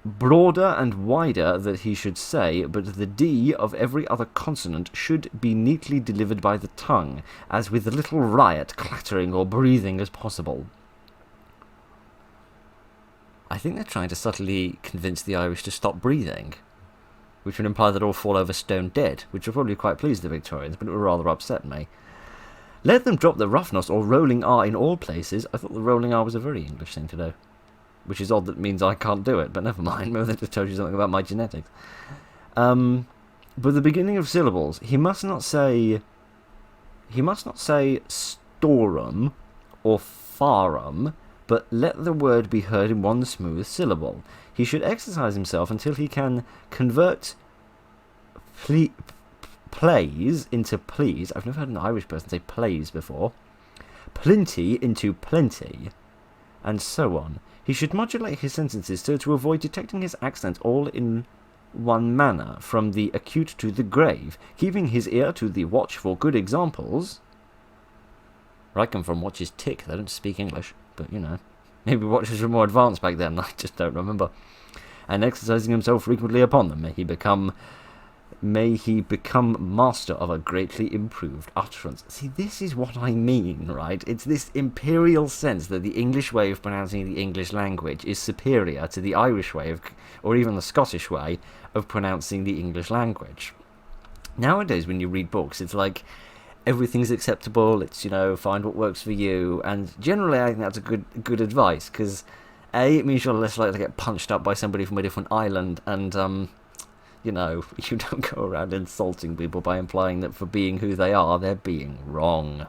broader and wider that he should say, but the D of every other consonant should be neatly delivered by the tongue, as with little riot, clattering, or breathing as possible. I think they're trying to subtly convince the Irish to stop breathing, which would imply that all fall over stone dead, which would probably quite please the Victorians, but it would rather upset me. Let them drop the roughness or rolling R in all places. I thought the rolling R was a very English thing to do, which is odd that means I can't do it, but never mind, maybe that just tells you something about my genetics. But the beginning of syllables, he must not say storum or farum, but let the word be heard in one smooth syllable. He should exercise himself until he can convert plays into please. I've never heard an Irish person say plays before. Plenty into plenty, and so on. He should modulate his sentences so to avoid detecting his accent all in one manner, from the acute to the grave, keeping his ear to the watch for good examples. I come from watches tick, they don't speak English, but you know, maybe watches were more advanced back then, I just don't remember. And exercising himself frequently upon them, may he become master of a greatly improved utterance. See, this is what I mean, right? It's this imperial sense that the English way of pronouncing the English language is superior to the Irish way or even the Scottish way of pronouncing the English language. Nowadays, when you read books, it's like everything's acceptable. It's, you know, find what works for you, and generally, I think that's a good advice, because A, it means you're less likely to get punched up by somebody from a different island, and you know, you don't go around insulting people by implying that for being who they are, they're being wrong.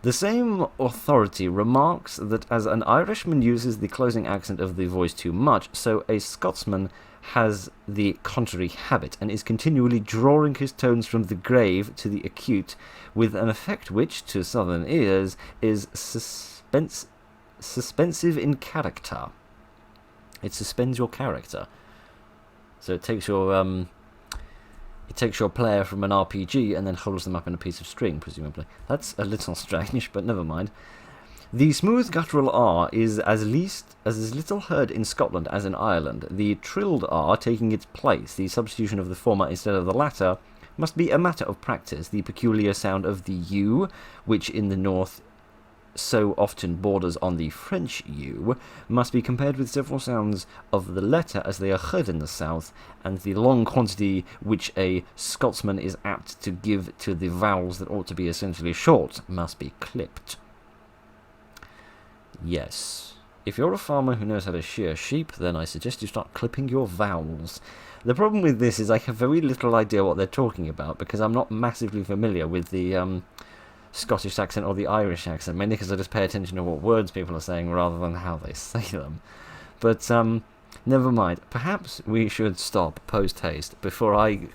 The same authority remarks that as an Irishman uses the closing accent of the voice too much, so a Scotsman has the contrary habit, and is continually drawing his tones from the grave to the acute, with an effect which, to southern ears, is suspensive in character. It suspends your character. So it takes your player from an RPG and then holds them up in a piece of string, presumably. That's a little strange, but never mind. The smooth guttural R is as little heard in Scotland as in Ireland. The trilled R taking its place, the substitution of the former instead of the latter, must be a matter of practice. The peculiar sound of the U, which in the north so often borders on the French U, must be compared with several sounds of the letter as they are heard in the south, and the long quantity which a Scotsman is apt to give to the vowels that ought to be essentially short must be clipped. Yes. If you're a farmer who knows how to shear sheep, then I suggest you start clipping your vowels. The problem with this is I have very little idea what they're talking about, because I'm not massively familiar with the Scottish accent or the Irish accent, mainly because I just pay attention to what words people are saying rather than how they say them. But never mind. Perhaps we should stop post-haste before I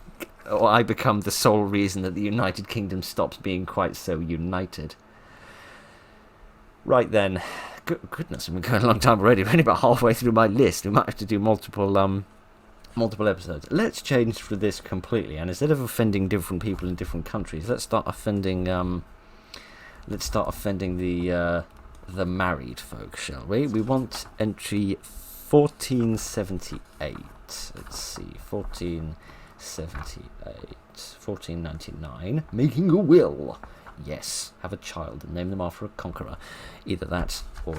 become the sole reason that the United Kingdom stops being quite so united. Right then. Goodness, we've been going a long time already. We're only about halfway through my list. We might have to do multiple episodes. Let's change for this completely, and instead of offending different people in different countries, let's start offending the married folk, shall we? We want entry 1478. Let's see, 1478. 1499. Making a will. Yes, have a child and name them after a conqueror. Either that or,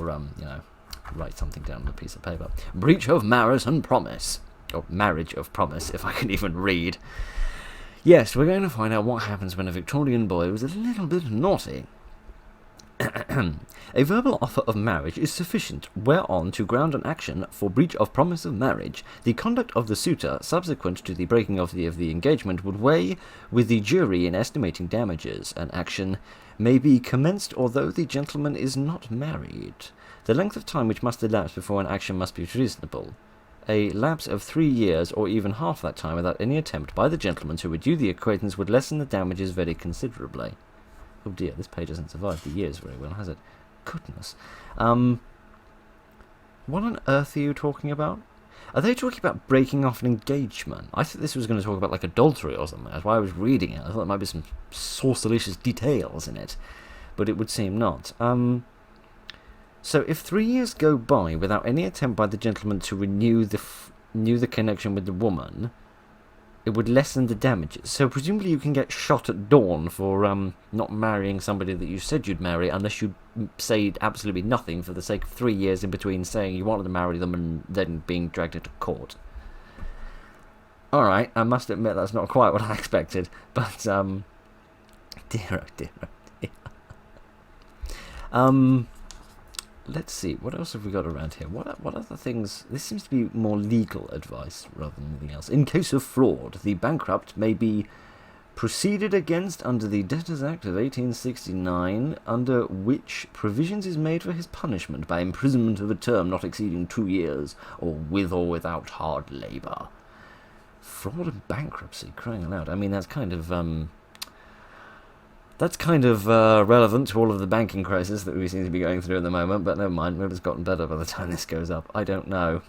write something down on a piece of paper. Breach of marriage and promise. Or marriage of promise, if I can even read. Yes, we're going to find out what happens when a Victorian boy was a little bit naughty. A verbal offer of marriage is sufficient whereon to ground an action for breach of promise of marriage. The conduct of the suitor subsequent to the breaking of the engagement would weigh with the jury in estimating damages. An action may be commenced although the gentleman is not married. The length of time which must elapse before an action must be reasonable. A lapse of 3 years, or even half that time, without any attempt by the gentleman to renew the acquaintance would lessen the damages very considerably. Oh dear, this page hasn't survived the years very well, has it? Goodness. What on earth are you talking about? Are they talking about breaking off an engagement? I thought this was going to talk about like adultery or something. That's why I was reading it. I thought there might be some sausalicious details in it. But it would seem not. So if 3 years go by without any attempt by the gentleman to renew the connection with the woman, it would lessen the damages. So presumably you can get shot at dawn for not marrying somebody that you said you'd marry unless you say absolutely nothing for the sake of 3 years in between saying you wanted to marry them and then being dragged into court. Alright, I must admit that's not quite what I expected, but dear oh dear oh dear. Let's see, what else have we got around here? What other things? This seems to be more legal advice rather than anything else. In case of fraud, the bankrupt may be proceeded against under the Debtors Act of 1869, under which provisions is made for his punishment by imprisonment of a term not exceeding 2 years, or with or without hard labour. Fraud and bankruptcy, crying aloud. I mean, that's kind of relevant to all of the banking crisis that we seem to be going through at the moment, but never mind, maybe it's gotten better by the time this goes up. I don't know.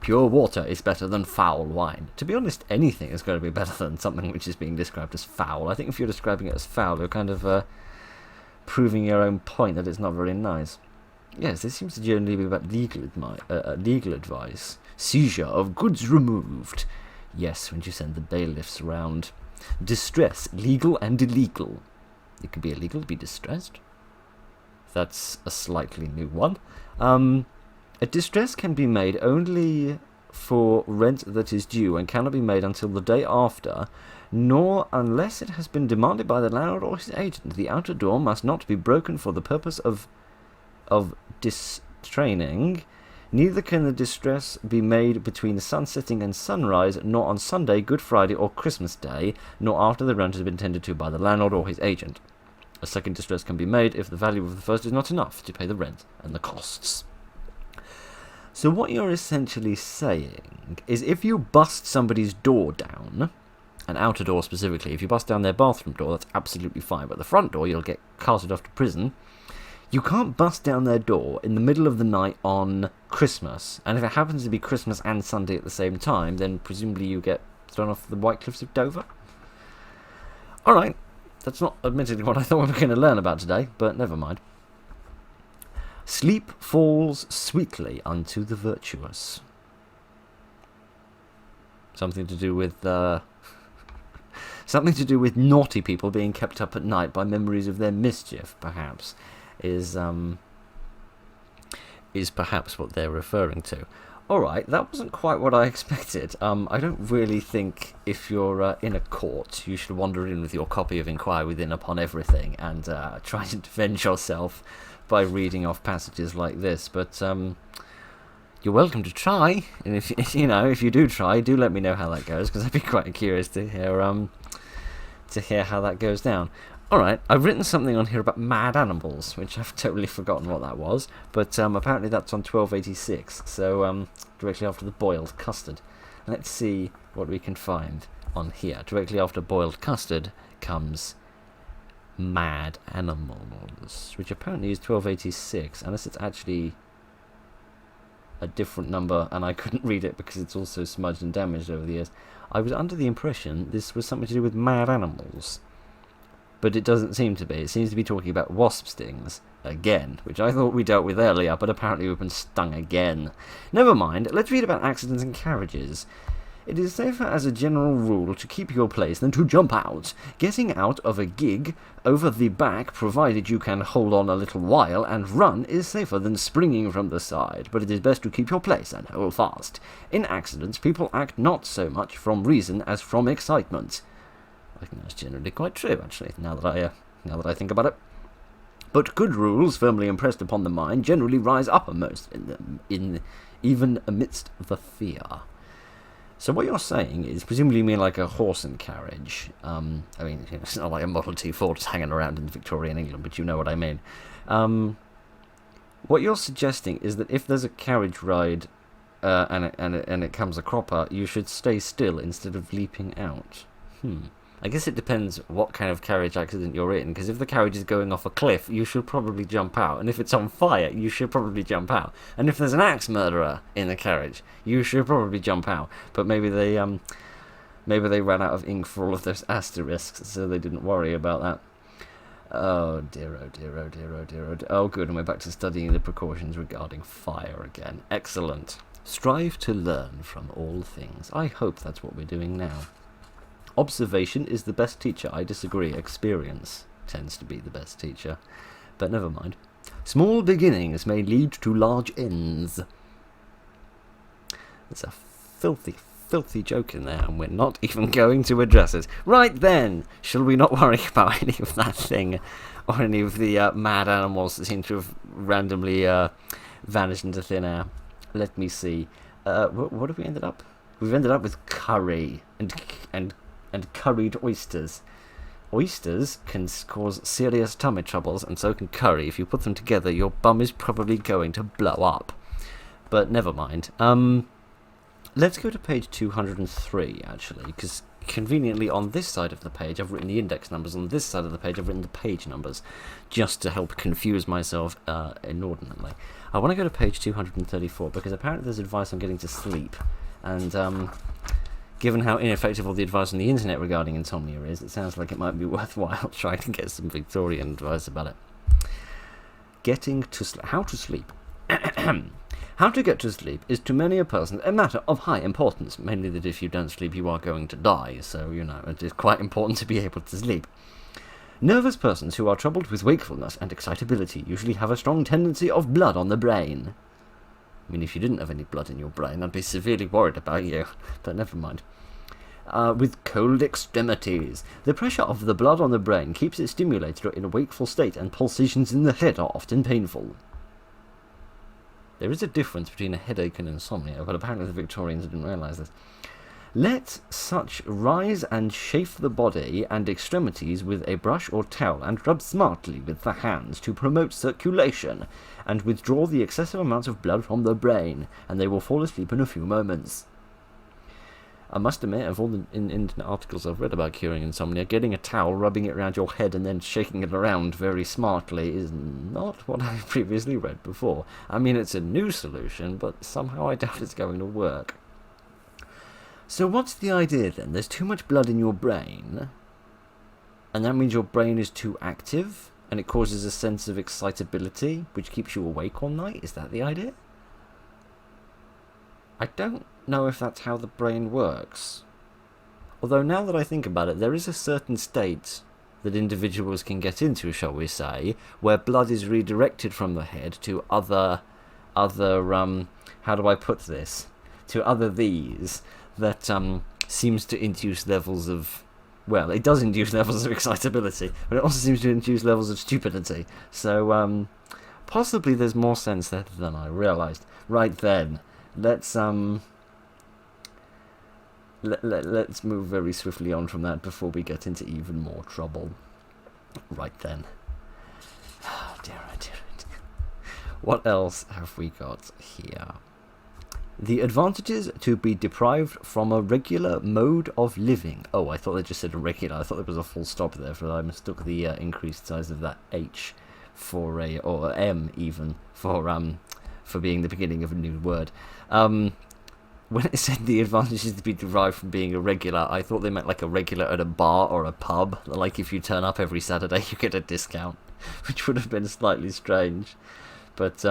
Pure water is better than foul wine. To be honest, anything is going to be better than something which is being described as foul. I think if you're describing it as foul, you're kind of proving your own point that it's not very nice. Yes, this seems to generally be about legal advice. Seizure of goods removed. Yes, when you send the bailiffs around. Distress, legal and illegal. It could be illegal to be distressed. That's a slightly new one. A distress can be made only for rent that is due and cannot be made until the day after, nor unless it has been demanded by the landlord or his agent. The outer door must not be broken for the purpose of distraining. Neither can the distress be made between sun setting and sunrise, nor on Sunday, Good Friday, or Christmas Day, nor after the rent has been tended to by the landlord or his agent. A second distress can be made if the value of the first is not enough to pay the rent and the costs. So what you're essentially saying is if you bust somebody's door down, an outer door specifically, if you bust down their bathroom door, that's absolutely fine, but the front door, you'll get carted off to prison. You can't bust down their door in the middle of the night on Christmas, and if it happens to be Christmas and Sunday at the same time, then presumably you get thrown off the White Cliffs of Dover. Alright, that's not admittedly what I thought we were going to learn about today, but never mind. Sleep falls sweetly unto the virtuous. Something to do with naughty people being kept up at night by memories of their mischief, perhaps, is perhaps what they're referring to. Alright, that wasn't quite what I expected. I don't really think if you're in a court, you should wander in with your copy of Enquire Within upon everything and try to defend yourself by reading off passages like this, but you're welcome to try, and if you do try, do let me know how that goes, because I'd be quite curious to hear how that goes down. Alright, I've written something on here about mad animals, which I've totally forgotten what that was, but apparently that's on 1286, so directly after the boiled custard. Let's see what we can find on here. Directly after boiled custard comes mad animals, which apparently is 1286, unless it's actually a different number and I couldn't read it because it's also smudged and damaged over the years. I was under the impression this was something to do with mad animals, but it doesn't seem to be. It seems to be talking about wasp stings again, which I thought we dealt with earlier, but apparently we've been stung again. Never mind, let's read about accidents and carriages. It is safer as a general rule to keep your place than to jump out. Getting out of a gig over the back, provided you can hold on a little while and run, is safer than springing from the side, but it is best to keep your place and hold fast. In accidents, people act not so much from reason as from excitement. I think that's generally quite true, actually, now that I think about it. But good rules, firmly impressed upon the mind, generally rise uppermost even amidst the fear. So what you're saying is, presumably you mean like a horse and carriage. I mean, it's not like a Model T Ford just hanging around in Victorian England, but you know what I mean. What you're suggesting is that if there's a carriage ride and it comes a cropper, you should stay still instead of leaping out. I guess it depends what kind of carriage accident you're in, because if the carriage is going off a cliff, you should probably jump out, and if it's on fire, you should probably jump out, and if there's an axe murderer in the carriage, you should probably jump out, but maybe they ran out of ink for all of those asterisks, so they didn't worry about that. Oh dear, oh dear, oh dear, oh dear, oh dear. Oh good, and we're back to studying the precautions regarding fire again. Excellent. Strive to learn from all things. I hope that's what we're doing now. Observation is the best teacher. I disagree. Experience tends to be the best teacher. But never mind. Small beginnings may lead to large ends. There's a filthy, filthy joke in there, and we're not even going to address it. Right then, shall we not worry about any of that thing, or any of the mad animals that seem to have randomly vanished into thin air? Let me see. What have we ended up? We've ended up with curry and curried oysters. Oysters can cause serious tummy troubles, and so can curry. If you put them together, your bum is probably going to blow up. But never mind. Let's go to page 203, actually, because conveniently on this side of the page I've written the index numbers, on this side of the page I've written the page numbers, just to help confuse myself inordinately. I want to go to page 234, because apparently there's advice on getting to sleep, and given how ineffective all the advice on the internet regarding insomnia is, it sounds like it might be worthwhile trying to get some Victorian advice about it. Getting to sleep. How to sleep. How to get to sleep is to many a person a matter of high importance, mainly that if you don't sleep you are going to die, so, you know, it is quite important to be able to sleep. Nervous persons who are troubled with wakefulness and excitability usually have a strong tendency of blood on the brain. I mean, if you didn't have any blood in your brain, I'd be severely worried about you, but never mind. With cold extremities. The pressure of the blood on the brain keeps it stimulated in a wakeful state, and pulsations in the head are often painful. There is a difference between a headache and insomnia, but apparently the Victorians didn't realise this. Let such rise and chafe the body and extremities with a brush or towel, and rub smartly with the hands to promote circulation, and withdraw the excessive amounts of blood from the brain, and they will fall asleep in a few moments. I must admit, of all the internet articles I've read about curing insomnia, getting a towel, rubbing it around your head, and then shaking it around very smartly is not what I've previously read before. I mean, it's a new solution, but somehow I doubt it's going to work. So what's the idea then? There's too much blood in your brain, and that means your brain is too active, and it causes a sense of excitability, which keeps you awake all night? Is that the idea? I don't know if that's how the brain works. Although now that I think about it, there is a certain state that individuals can get into, shall we say, where blood is redirected from the head to other how do I put this? To other these that seems to induce levels of, well, it does induce levels of excitability, but it also seems to induce levels of stupidity. So possibly there's more sense there than I realised. Right then, let's let's move very swiftly on from that before we get into even more trouble. Right then. Oh dear, oh dear, oh dear. What else have we got here? The advantages to be deprived from a regular mode of living. Oh, I thought they just said irregular. I thought there was a full stop there, for I mistook the increased size of that H for a, or M even, for being the beginning of a new word. When it said the advantages to be derived from being a regular, I thought they meant like a regular at a bar or a pub. Like if you turn up every Saturday, you get a discount, which would have been slightly strange. But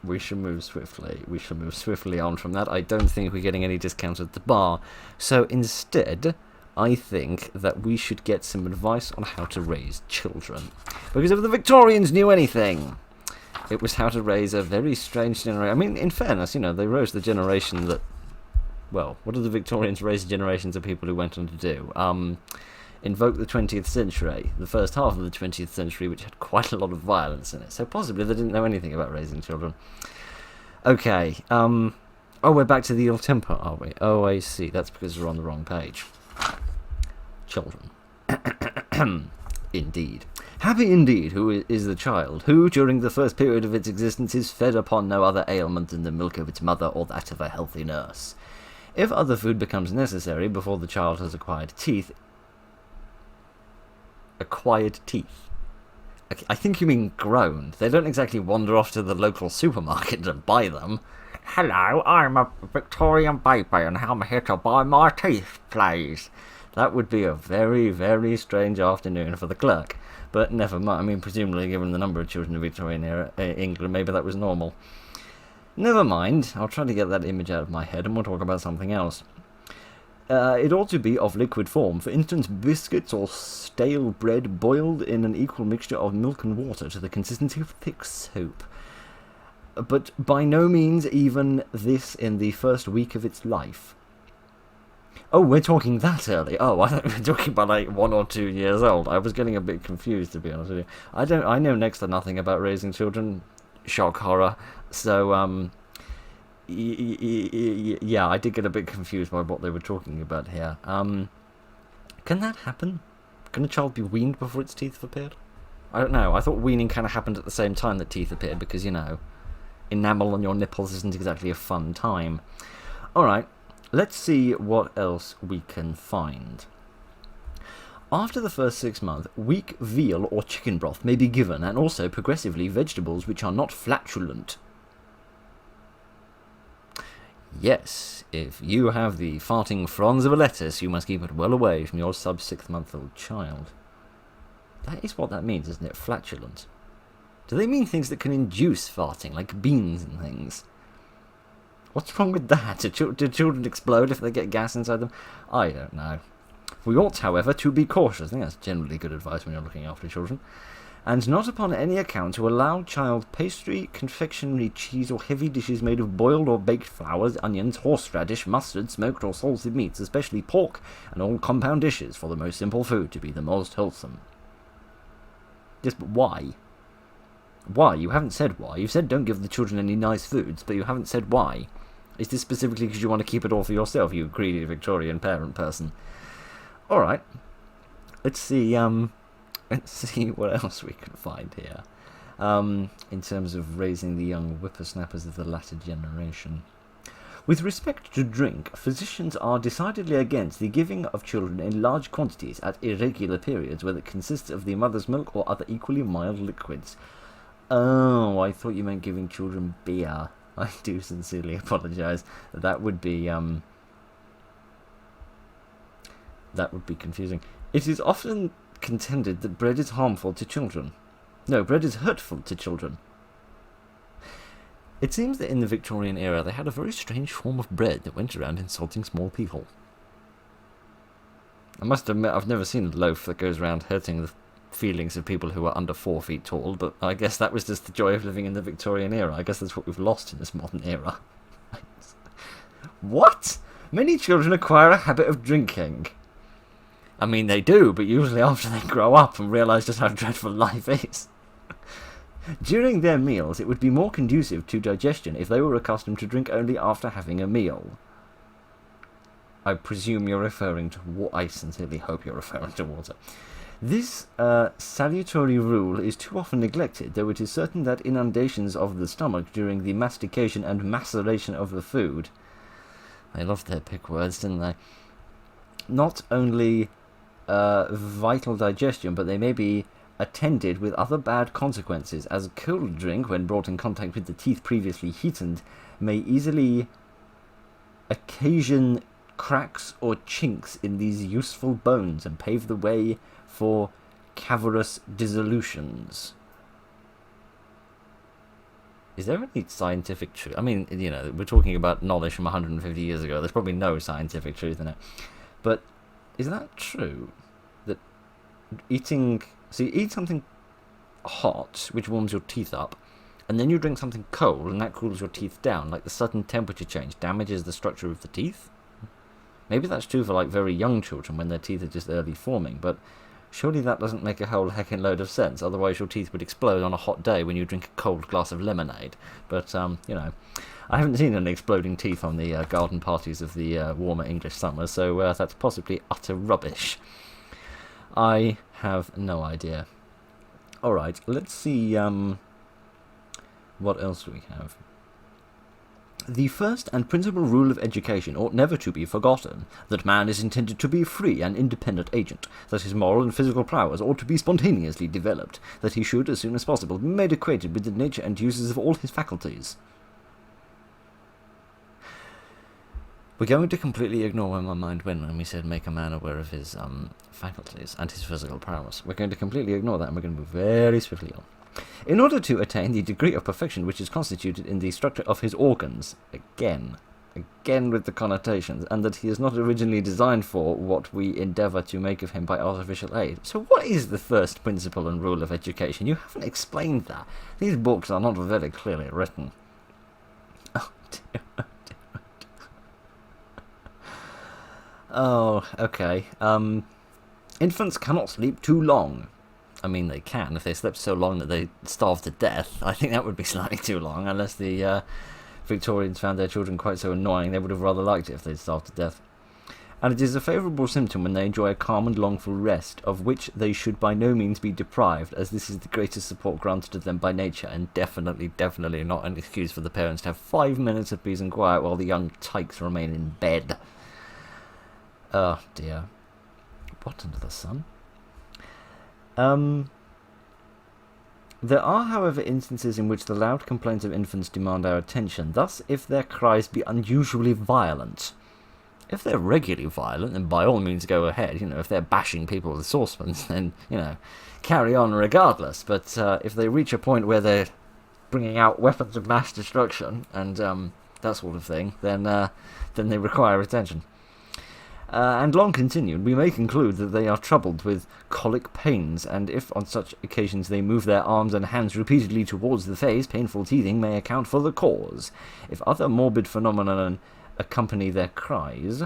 We shall move swiftly. We shall move swiftly on from that. I don't think we're getting any discounts at the bar. So instead, I think that we should get some advice on how to raise children. Because if the Victorians knew anything, it was how to raise a very strange generation. I mean, in fairness, you know, they rose the generation that... Well, what did the Victorians raise the generations of people who went on to do? Invoke the 20th century, the first half of the 20th century, which had quite a lot of violence in it. So possibly they didn't know anything about raising children. Okay, oh, we're back to the ill temper, are we? Oh, I see. That's because we're on the wrong page. Children. Indeed. Happy indeed who is the child, who, during the first period of its existence, is fed upon no other ailment than the milk of its mother or that of a healthy nurse. If other food becomes necessary before the child has acquired teeth... Acquired teeth? I think you mean grown. They don't exactly wander off to the local supermarket to buy them. Hello, I'm a Victorian baby and I'm here to buy my teeth, please. That would be a very, very strange afternoon for the clerk. But never mind. I mean, presumably, given the number of children in Victorian era England, maybe that was normal. Never mind. I'll try to get that image out of my head and we'll talk about something else. It ought to be of liquid form. For instance, biscuits or stale bread boiled in an equal mixture of milk and water to the consistency of thick soap. But by no means even this in the first week of its life. Oh, we're talking that early. Oh, I thought we were talking about like 1 or 2 years old. I was getting a bit confused, to be honest with you. I know next to nothing about raising children. Shock horror. So, yeah, I did get a bit confused by what they were talking about here. Can that happen? Can a child be weaned before its teeth have appeared? I don't know. I thought weaning kind of happened at the same time that teeth appeared because, you know, enamel on your nipples isn't exactly a fun time. Alright, let's see what else we can find. After the first 6 months, weak veal or chicken broth may be given, and also progressively vegetables which are not flatulent. Yes, if you have the farting fronds of a lettuce, you must keep it well away from your sub-6-month-old child. That is what that means, isn't it? Flatulent. Do they mean things that can induce farting, like beans and things? What's wrong with that? Do children explode if they get gas inside them? I don't know. We ought, however, to be cautious. I think that's generally good advice when you're looking after children. And not upon any account to allow child pastry, confectionery, cheese, or heavy dishes made of boiled or baked flowers, onions, horseradish, mustard, smoked or salted meats, especially pork, and all compound dishes, for the most simple food to be the most wholesome. Yes, but why? Why? You haven't said why. You've said don't give the children any nice foods, but you haven't said why. Is this specifically because you want to keep it all for yourself, you greedy Victorian parent person? Alright. Let's see what else we can find here. In terms of raising the young whippersnappers of the latter generation. With respect to drink, physicians are decidedly against the giving of children in large quantities at irregular periods, whether it consists of the mother's milk or other equally mild liquids. Oh, I thought you meant giving children beer. I do sincerely apologise. That would be confusing. It is often contended that bread is harmful to children. No, bread is hurtful to children. It seems that in the Victorian era they had a very strange form of bread that went around insulting small people. I must admit I've never seen a loaf that goes around hurting the feelings of people who are under 4 feet tall, but I guess that was just the joy of living in the Victorian era. I guess that's what we've lost in this modern era. What? Many children acquire a habit of drinking. I mean, they do, but usually after they grow up and realise just how dreadful life is. During their meals, it would be more conducive to digestion if they were accustomed to drink only after having a meal. I presume you're referring to water. I sincerely hope you're referring to water. This salutary rule is too often neglected, though it is certain that inundations of the stomach during the mastication and maceration of the food... They loved their pick words, didn't they? Not only vital digestion, but they may be attended with other bad consequences, as cold drink, when brought in contact with the teeth previously heated, may easily occasion cracks or chinks in these useful bones and pave the way for cavernous dissolutions. is there any scientific truth? I mean, you know, we're talking about knowledge from 150 years ago. There's probably no scientific truth in it. But is that true? That eating... So you eat something hot, which warms your teeth up, and then you drink something cold, and that cools your teeth down. Like, the sudden temperature change damages the structure of the teeth? Maybe that's true for, like, very young children when their teeth are just early forming, but surely that doesn't make a whole heckin' load of sense. Otherwise your teeth would explode on a hot day when you drink a cold glass of lemonade. But, you know, I haven't seen any exploding teeth on the garden parties of the warmer English summer, so that's possibly utter rubbish. I have no idea. Alright, let's see what else we have. The first and principal rule of education ought never to be forgotten, that man is intended to be a free and independent agent, that his moral and physical powers ought to be spontaneously developed, that he should, as soon as possible, be made acquainted with the nature and uses of all his faculties. We're going to completely ignore where my mind went when we said make a man aware of his faculties and his physical prowess. We're going to completely ignore that, and we're going to move very swiftly on. In order to attain the degree of perfection which is constituted in the structure of his organs, again with the connotations, and that he is not originally designed for what we endeavour to make of him by artificial aid. So what is the first principle and rule of education? You haven't explained that. These books are not very clearly written. Oh, dear. Oh, okay. Infants cannot sleep too long. I mean, they can if they slept so long that they starve to death. I think that would be slightly too long, unless the Victorians found their children quite so annoying. They would have rather liked it if they'd starved to death. And it is a favourable symptom when they enjoy a calm and longful rest, of which they should by no means be deprived, as this is the greatest support granted to them by nature, and definitely not an excuse for the parents to have 5 minutes of peace and quiet while the young tykes remain in bed. Oh dear. What under the sun? There are, however, instances in which the loud complaints of infants demand our attention. Thus, if their cries be unusually violent. If they're regularly violent, then by all means go ahead. You know, if they're bashing people with saucepans, then, you know, carry on regardless. But if they reach a point where they're bringing out weapons of mass destruction and that sort of thing, then they require attention. And long continued, we may conclude that they are troubled with colic pains, and if on such occasions they move their arms and hands repeatedly towards the face, painful teething may account for the cause. If other morbid phenomena accompany their cries,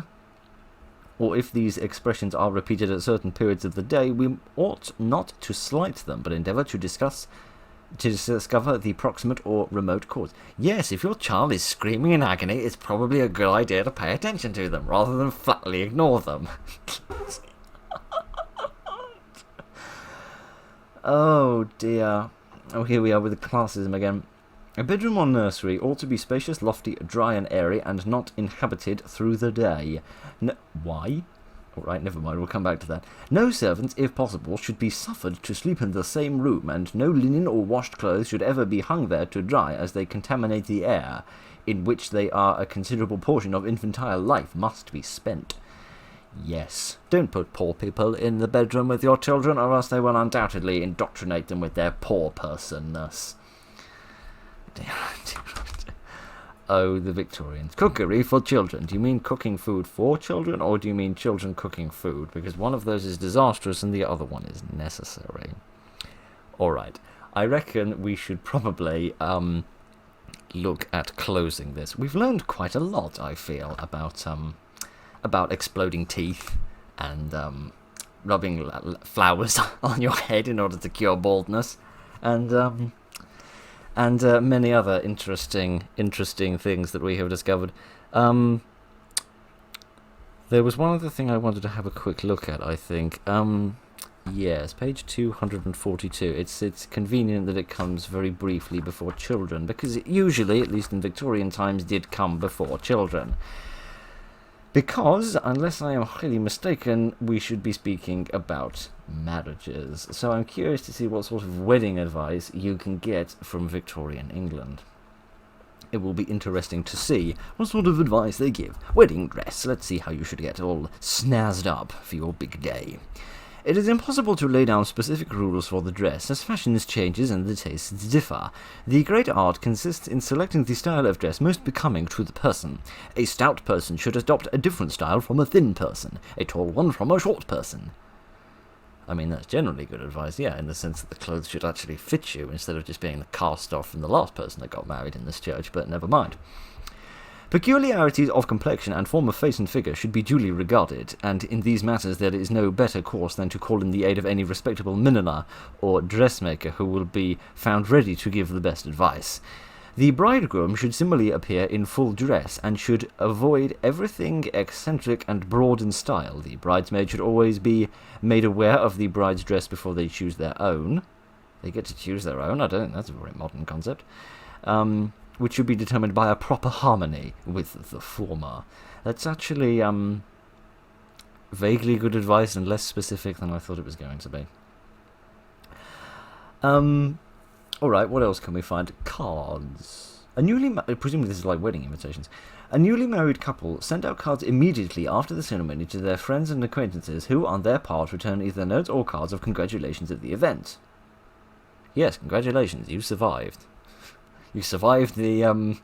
or if these expressions are repeated at certain periods of the day, we ought not to slight them, but endeavour to discover the proximate or remote cause. Yes, if your child is screaming in agony, it's probably a good idea to pay attention to them, rather than flatly ignore them. Oh dear. Oh, here we are with the classism again. A bedroom or nursery ought to be spacious, lofty, dry and airy, and not inhabited through the day. Why? Alright, never mind, we'll come back to that. No servants, if possible, should be suffered to sleep in the same room, and no linen or washed clothes should ever be hung there to dry, as they contaminate the air, in which they are a considerable portion of infantile life must be spent. Yes, don't put poor people in the bedroom with your children, or else they will undoubtedly indoctrinate them with their poor personness. Oh, the Victorians. Cookery for children. Do you mean cooking food for children, or do you mean children cooking food? Because one of those is disastrous and the other one is necessary. Alright, I reckon we should probably look at closing this. We've learned quite a lot, I feel, about exploding teeth and rubbing flowers on your head in order to cure baldness, and many other interesting things that we have discovered. There was one other thing I wanted to have a quick look at, I think. Yes, page 242. It's convenient that it comes very briefly before children, because it usually, at least in Victorian times, did come before children. Because, unless I am highly mistaken, we should be speaking about marriages. So I'm curious to see what sort of wedding advice you can get from Victorian England. It will be interesting to see what sort of advice they give. Wedding dress. Let's see how you should get all snazzed up for your big day. It is impossible to lay down specific rules for the dress, as fashions changes and the tastes differ. The great art consists in selecting the style of dress most becoming to the person. A stout person should adopt a different style from a thin person, a tall one from a short person. I mean, that's generally good advice, yeah, in the sense that the clothes should actually fit you, instead of just being the cast-off from the last person that got married in this church, but never mind. Peculiarities of complexion and form of face and figure should be duly regarded, and in these matters there is no better course than to call in the aid of any respectable milliner or dressmaker who will be found ready to give the best advice. The bridegroom should similarly appear in full dress, and should avoid everything eccentric and broad in style. The bridesmaid should always be made aware of the bride's dress before they choose their own. They get to choose their own? I don't think that's a very modern concept. Which should be determined by a proper harmony with the former. That's actually vaguely good advice and less specific than I thought it was going to be. Alright, what else can we find? Cards. Presumably this is like wedding invitations. A newly married couple send out cards immediately after the ceremony to their friends and acquaintances, who on their part return either notes or cards of congratulations at the event. Yes, congratulations, you survived. You survived the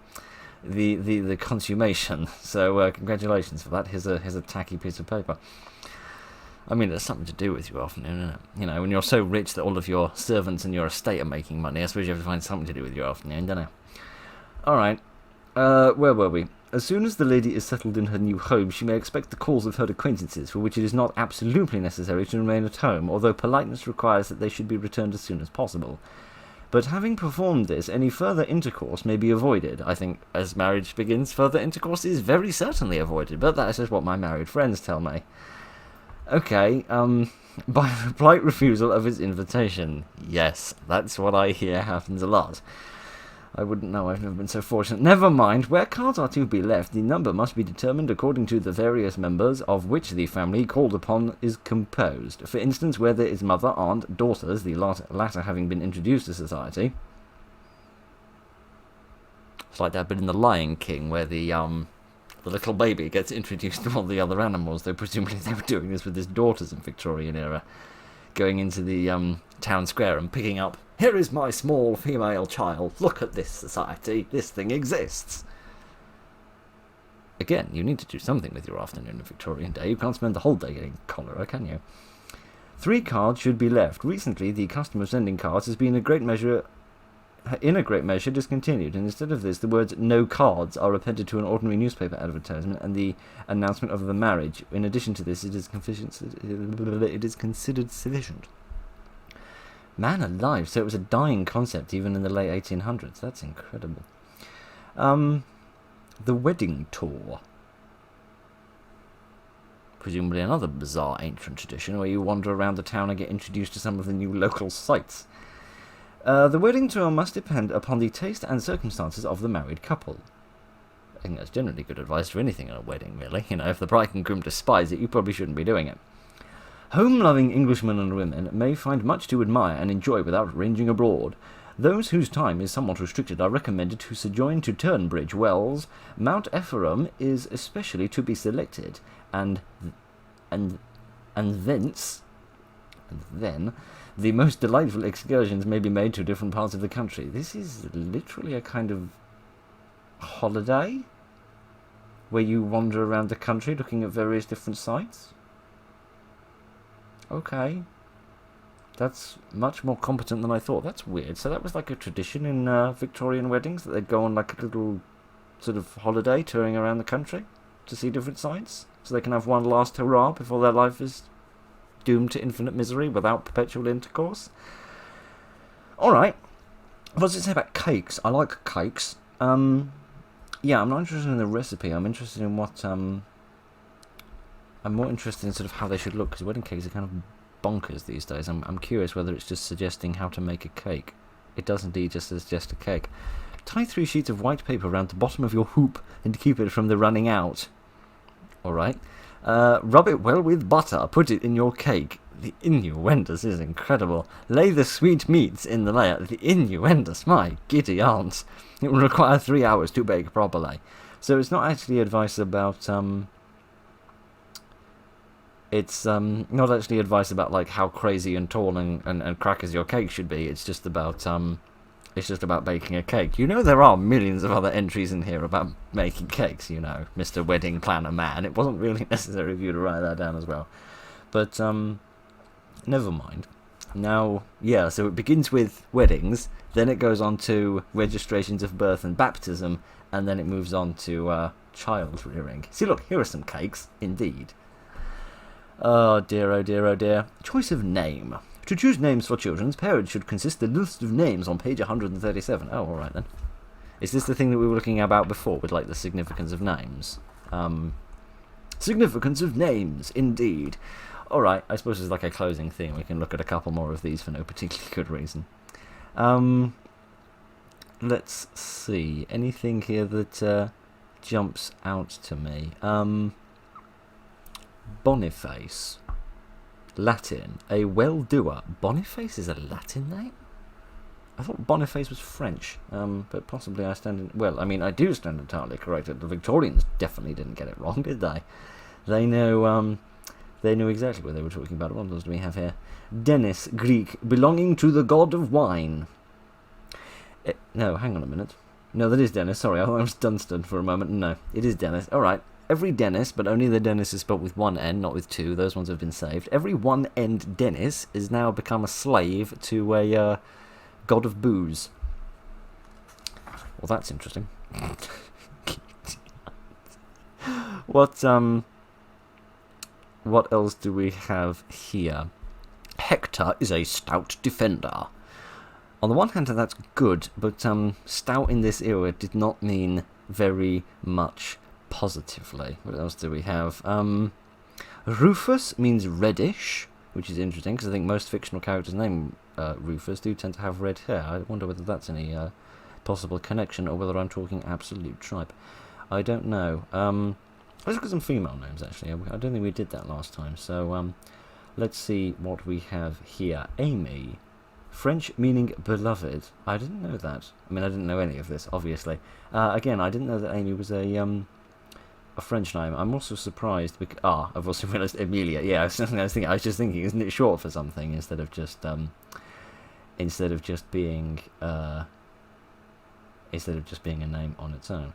consummation, so congratulations for that. Here's a tacky piece of paper. I mean, there's something to do with your afternoon, isn't it? You know, when you're so rich that all of your servants and your estate are making money, I suppose you have to find something to do with your afternoon, don't you? Alright, where were we? As soon as the lady is settled in her new home, she may expect the calls of her acquaintances, for which it is not absolutely necessary to remain at home, although politeness requires that they should be returned as soon as possible. But having performed this, any further intercourse may be avoided. I think, as marriage begins, further intercourse is very certainly avoided, but that is just what my married friends tell me. Okay, by a polite refusal of his invitation. Yes, that's what I hear happens a lot. I wouldn't know, I've never been so fortunate. Never mind, where cards are to be left, the number must be determined according to the various members of which the family called upon is composed. For instance, where there is mother, aunt, daughters, the latter having been introduced to society. It's like that bit in The Lion King, where the little baby gets introduced to all the other animals, though presumably they were doing this with his daughters in Victorian era. Going into the town square and picking up, "Here is my small female child, look at this society, this thing exists." Again, you need to do something with your afternoon of Victorian day. You can't spend the whole day getting cholera, can you? 3 cards should be left. Recently, the custom of sending cards has been in a great measure discontinued, and instead of this, the words "no cards" are appended to an ordinary newspaper advertisement and the announcement of the marriage. In addition to this, it is considered sufficient. Man alive, so it was a dying concept even in the late 1800s. That's incredible. The wedding tour. Presumably another bizarre ancient tradition where you wander around the town and get introduced to some of the new local sights. The wedding tour must depend upon the taste and circumstances of the married couple. I think that's generally good advice for anything at a wedding, really. You know, if the bride and groom despise it, you probably shouldn't be doing it. Home-loving Englishmen and women may find much to admire and enjoy without ranging abroad. Those whose time is somewhat restricted are recommended to sojourn to Turnbridge Wells. Mount Ephraim is especially to be selected, and then the most delightful excursions may be made to different parts of the country. This is literally a kind of holiday where you wander around the country looking at various different sites. Okay. That's much more competent than I thought. That's weird. So that was like a tradition in Victorian weddings, that they'd go on like a little sort of holiday touring around the country to see different sites, so they can have one last hurrah before their life is doomed to infinite misery without perpetual intercourse. Alright. What does it say about cakes? I like cakes. Yeah, I'm not interested in the recipe. I'm interested in what I'm more interested in sort of how they should look, because wedding cakes are kind of bonkers these days. I'm curious whether it's just suggesting how to make a cake. It does indeed just suggest a cake. Tie 3 sheets of white paper around the bottom of your hoop and keep it from the running out. Alright. Rub it well with butter. Put it in your cake. The innuendos is incredible. Lay the sweet meats in the layer. The innuendos, my giddy aunts. It will require 3 hours to bake properly. So it's not actually advice about It's not actually advice about like how crazy and tall and crackers your cake should be. It's just about baking a cake. You know, there are millions of other entries in here about making cakes, you know, Mr. Wedding Planner Man. It wasn't really necessary for you to write that down as well. But, never mind. Now, yeah, so it begins with weddings, then it goes on to registrations of birth and baptism, and then it moves on to child rearing. See, look, here are some cakes, indeed. Oh dear, oh dear, oh dear. Choice of name. To choose names for children, parents should consist the list of names on page 137. Oh, alright then. Is this the thing that we were looking about before, with like the significance of names? Significance of names, indeed. Alright, I suppose it's like a closing theme. We can look at a couple more of these for no particularly good reason. Let's see. Anything here that jumps out to me? Boniface. Latin. A well-doer. Boniface is a Latin name? I thought Boniface was French, but possibly I stand in... Well, I mean, I do stand entirely corrected. The Victorians definitely didn't get it wrong, did they? They knew exactly what they were talking about. What else do we have here? Dennis, Greek, belonging to the god of wine. No, hang on a minute. No, that is Dennis. Sorry, I thought I was Dunstan for a moment. No, it is Dennis. All right. Every Dennis, but only the Dennis is spelled with one N, not with two. Those ones have been saved. Every one-end Dennis is now become a slave to a god of booze. Well, that's interesting. What else do we have here? Hector is a stout defender. On the one hand, that's good, but stout in this era did not mean very much positively. What else do we have? Rufus means reddish, which is interesting, because I think most fictional characters named Rufus do tend to have red hair. I wonder whether that's any possible connection, or whether I'm talking absolute tripe. I don't know. Let's look at some female names, actually. I don't think we did that last time, so let's see what we have here. Amy. French meaning beloved. I didn't know that. I mean, I didn't know any of this, obviously. Again, I didn't know that Amy was a French name. I'm also surprised because I've also realised Emilia. Yeah, I was just thinking, isn't it short for something instead of just being a name on its own?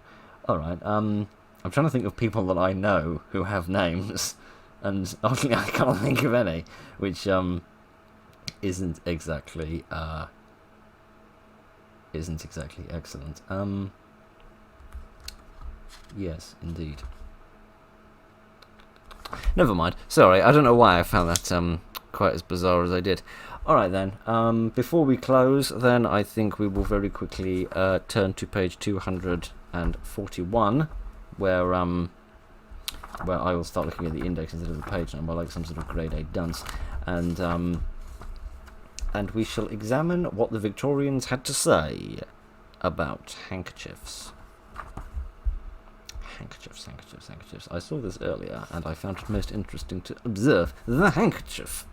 All right. I'm trying to think of people that I know who have names, and obviously I can't think of any, which isn't exactly excellent. Yes, indeed. Never mind. Sorry, I don't know why I found that quite as bizarre as I did. Alright then, before we close, then I think we will very quickly turn to page 241, where I will start looking at the index instead of the page number, like some sort of grade A dunce, and we shall examine what the Victorians had to say about handkerchiefs. Handkerchiefs. I saw this earlier, and I found it most interesting to observe the handkerchief.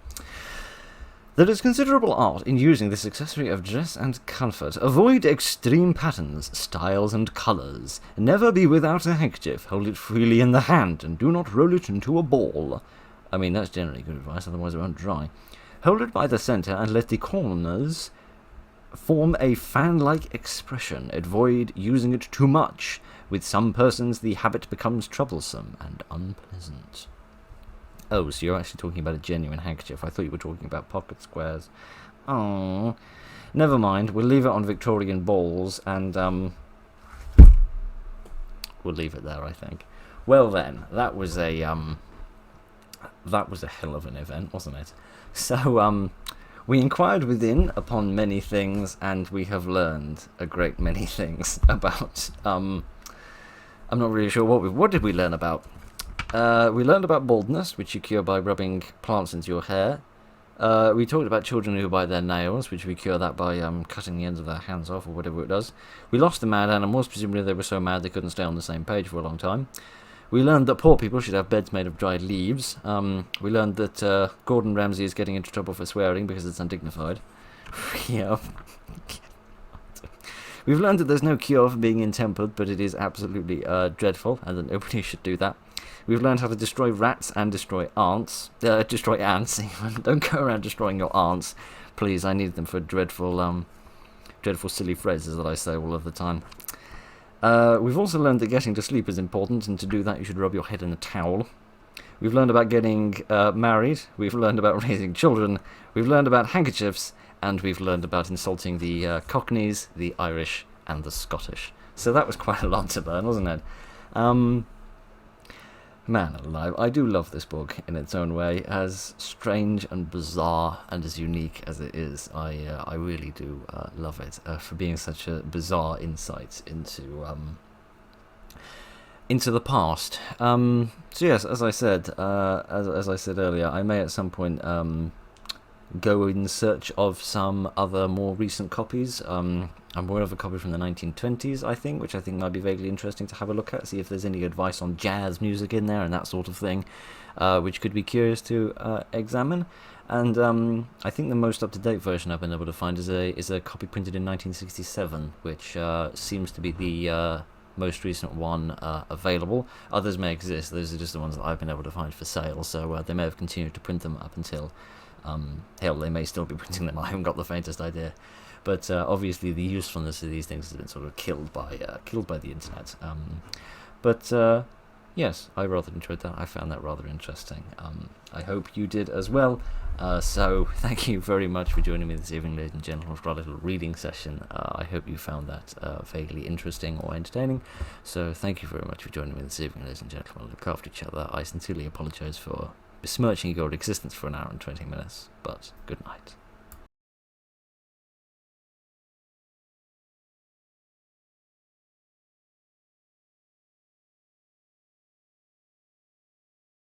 There is considerable art in using this accessory of dress and comfort. Avoid extreme patterns, styles, and colours. Never be without a handkerchief. Hold it freely in the hand, and do not roll it into a ball. I mean, that's generally good advice, otherwise it won't dry. Hold it by the centre and let the corners form a fan-like expression. Avoid using it too much. With some persons, the habit becomes troublesome and unpleasant. Oh, so you're actually talking about a genuine handkerchief. I thought you were talking about pocket squares. Oh, never mind. We'll leave it on Victorian balls, and we'll leave it there, I think. Well then, that was a hell of an event, wasn't it? So we inquired within upon many things, and we have learned a great many things about I'm not really sure what did we learn about. We learned about baldness, which you cure by rubbing plants into your hair. We talked about children who bite their nails, which we cure that by cutting the ends of their hands off, or whatever it does. We lost the mad animals, presumably they were so mad they couldn't stay on the same page for a long time. We learned that poor people should have beds made of dried leaves. We learned that Gordon Ramsay is getting into trouble for swearing because it's undignified. Yeah. We've learned that there's no cure for being intempered, but it is absolutely dreadful, and that nobody should do that. We've learned how to destroy rats and destroy ants. Destroy ants even. Don't go around destroying your ants. Please, I need them for dreadful silly phrases that I say all of the time. We've also learned that getting to sleep is important, and to do that you should rub your head in a towel. We've learned about getting married. We've learned about raising children. We've learned about handkerchiefs. And we've learned about insulting the Cockneys, the Irish, and the Scottish. So that was quite a lot to learn, wasn't it? Man alive, I do love this book in its own way, as strange and bizarre and as unique as it is. I really do love it for being such a bizarre insight into the past. So yes, as I said, as I said earlier, I may at some point go in search of some other more recent copies. I'm aware of a copy from the 1920s, I think, which I think might be vaguely interesting to have a look at, see if there's any advice on jazz music in there and that sort of thing, which could be curious to examine. And I think the most up-to-date version I've been able to find is a copy printed in 1967, which seems to be the most recent one available. Others may exist. Those are just the ones that I've been able to find for sale, so they may have continued to print them up until... hell, they may still be printing them. I haven't got the faintest idea. But obviously the usefulness of these things has been sort of killed by the internet. But yes, I rather enjoyed that. I found that rather interesting. I hope you did as well. So thank you very much for joining me this evening, ladies and gentlemen, for our little reading session. I hope you found that vaguely interesting or entertaining. So thank you very much for joining me this evening, ladies and gentlemen. Look after each other. I sincerely apologise for besmirching your existence for an hour and 20 minutes, but good night.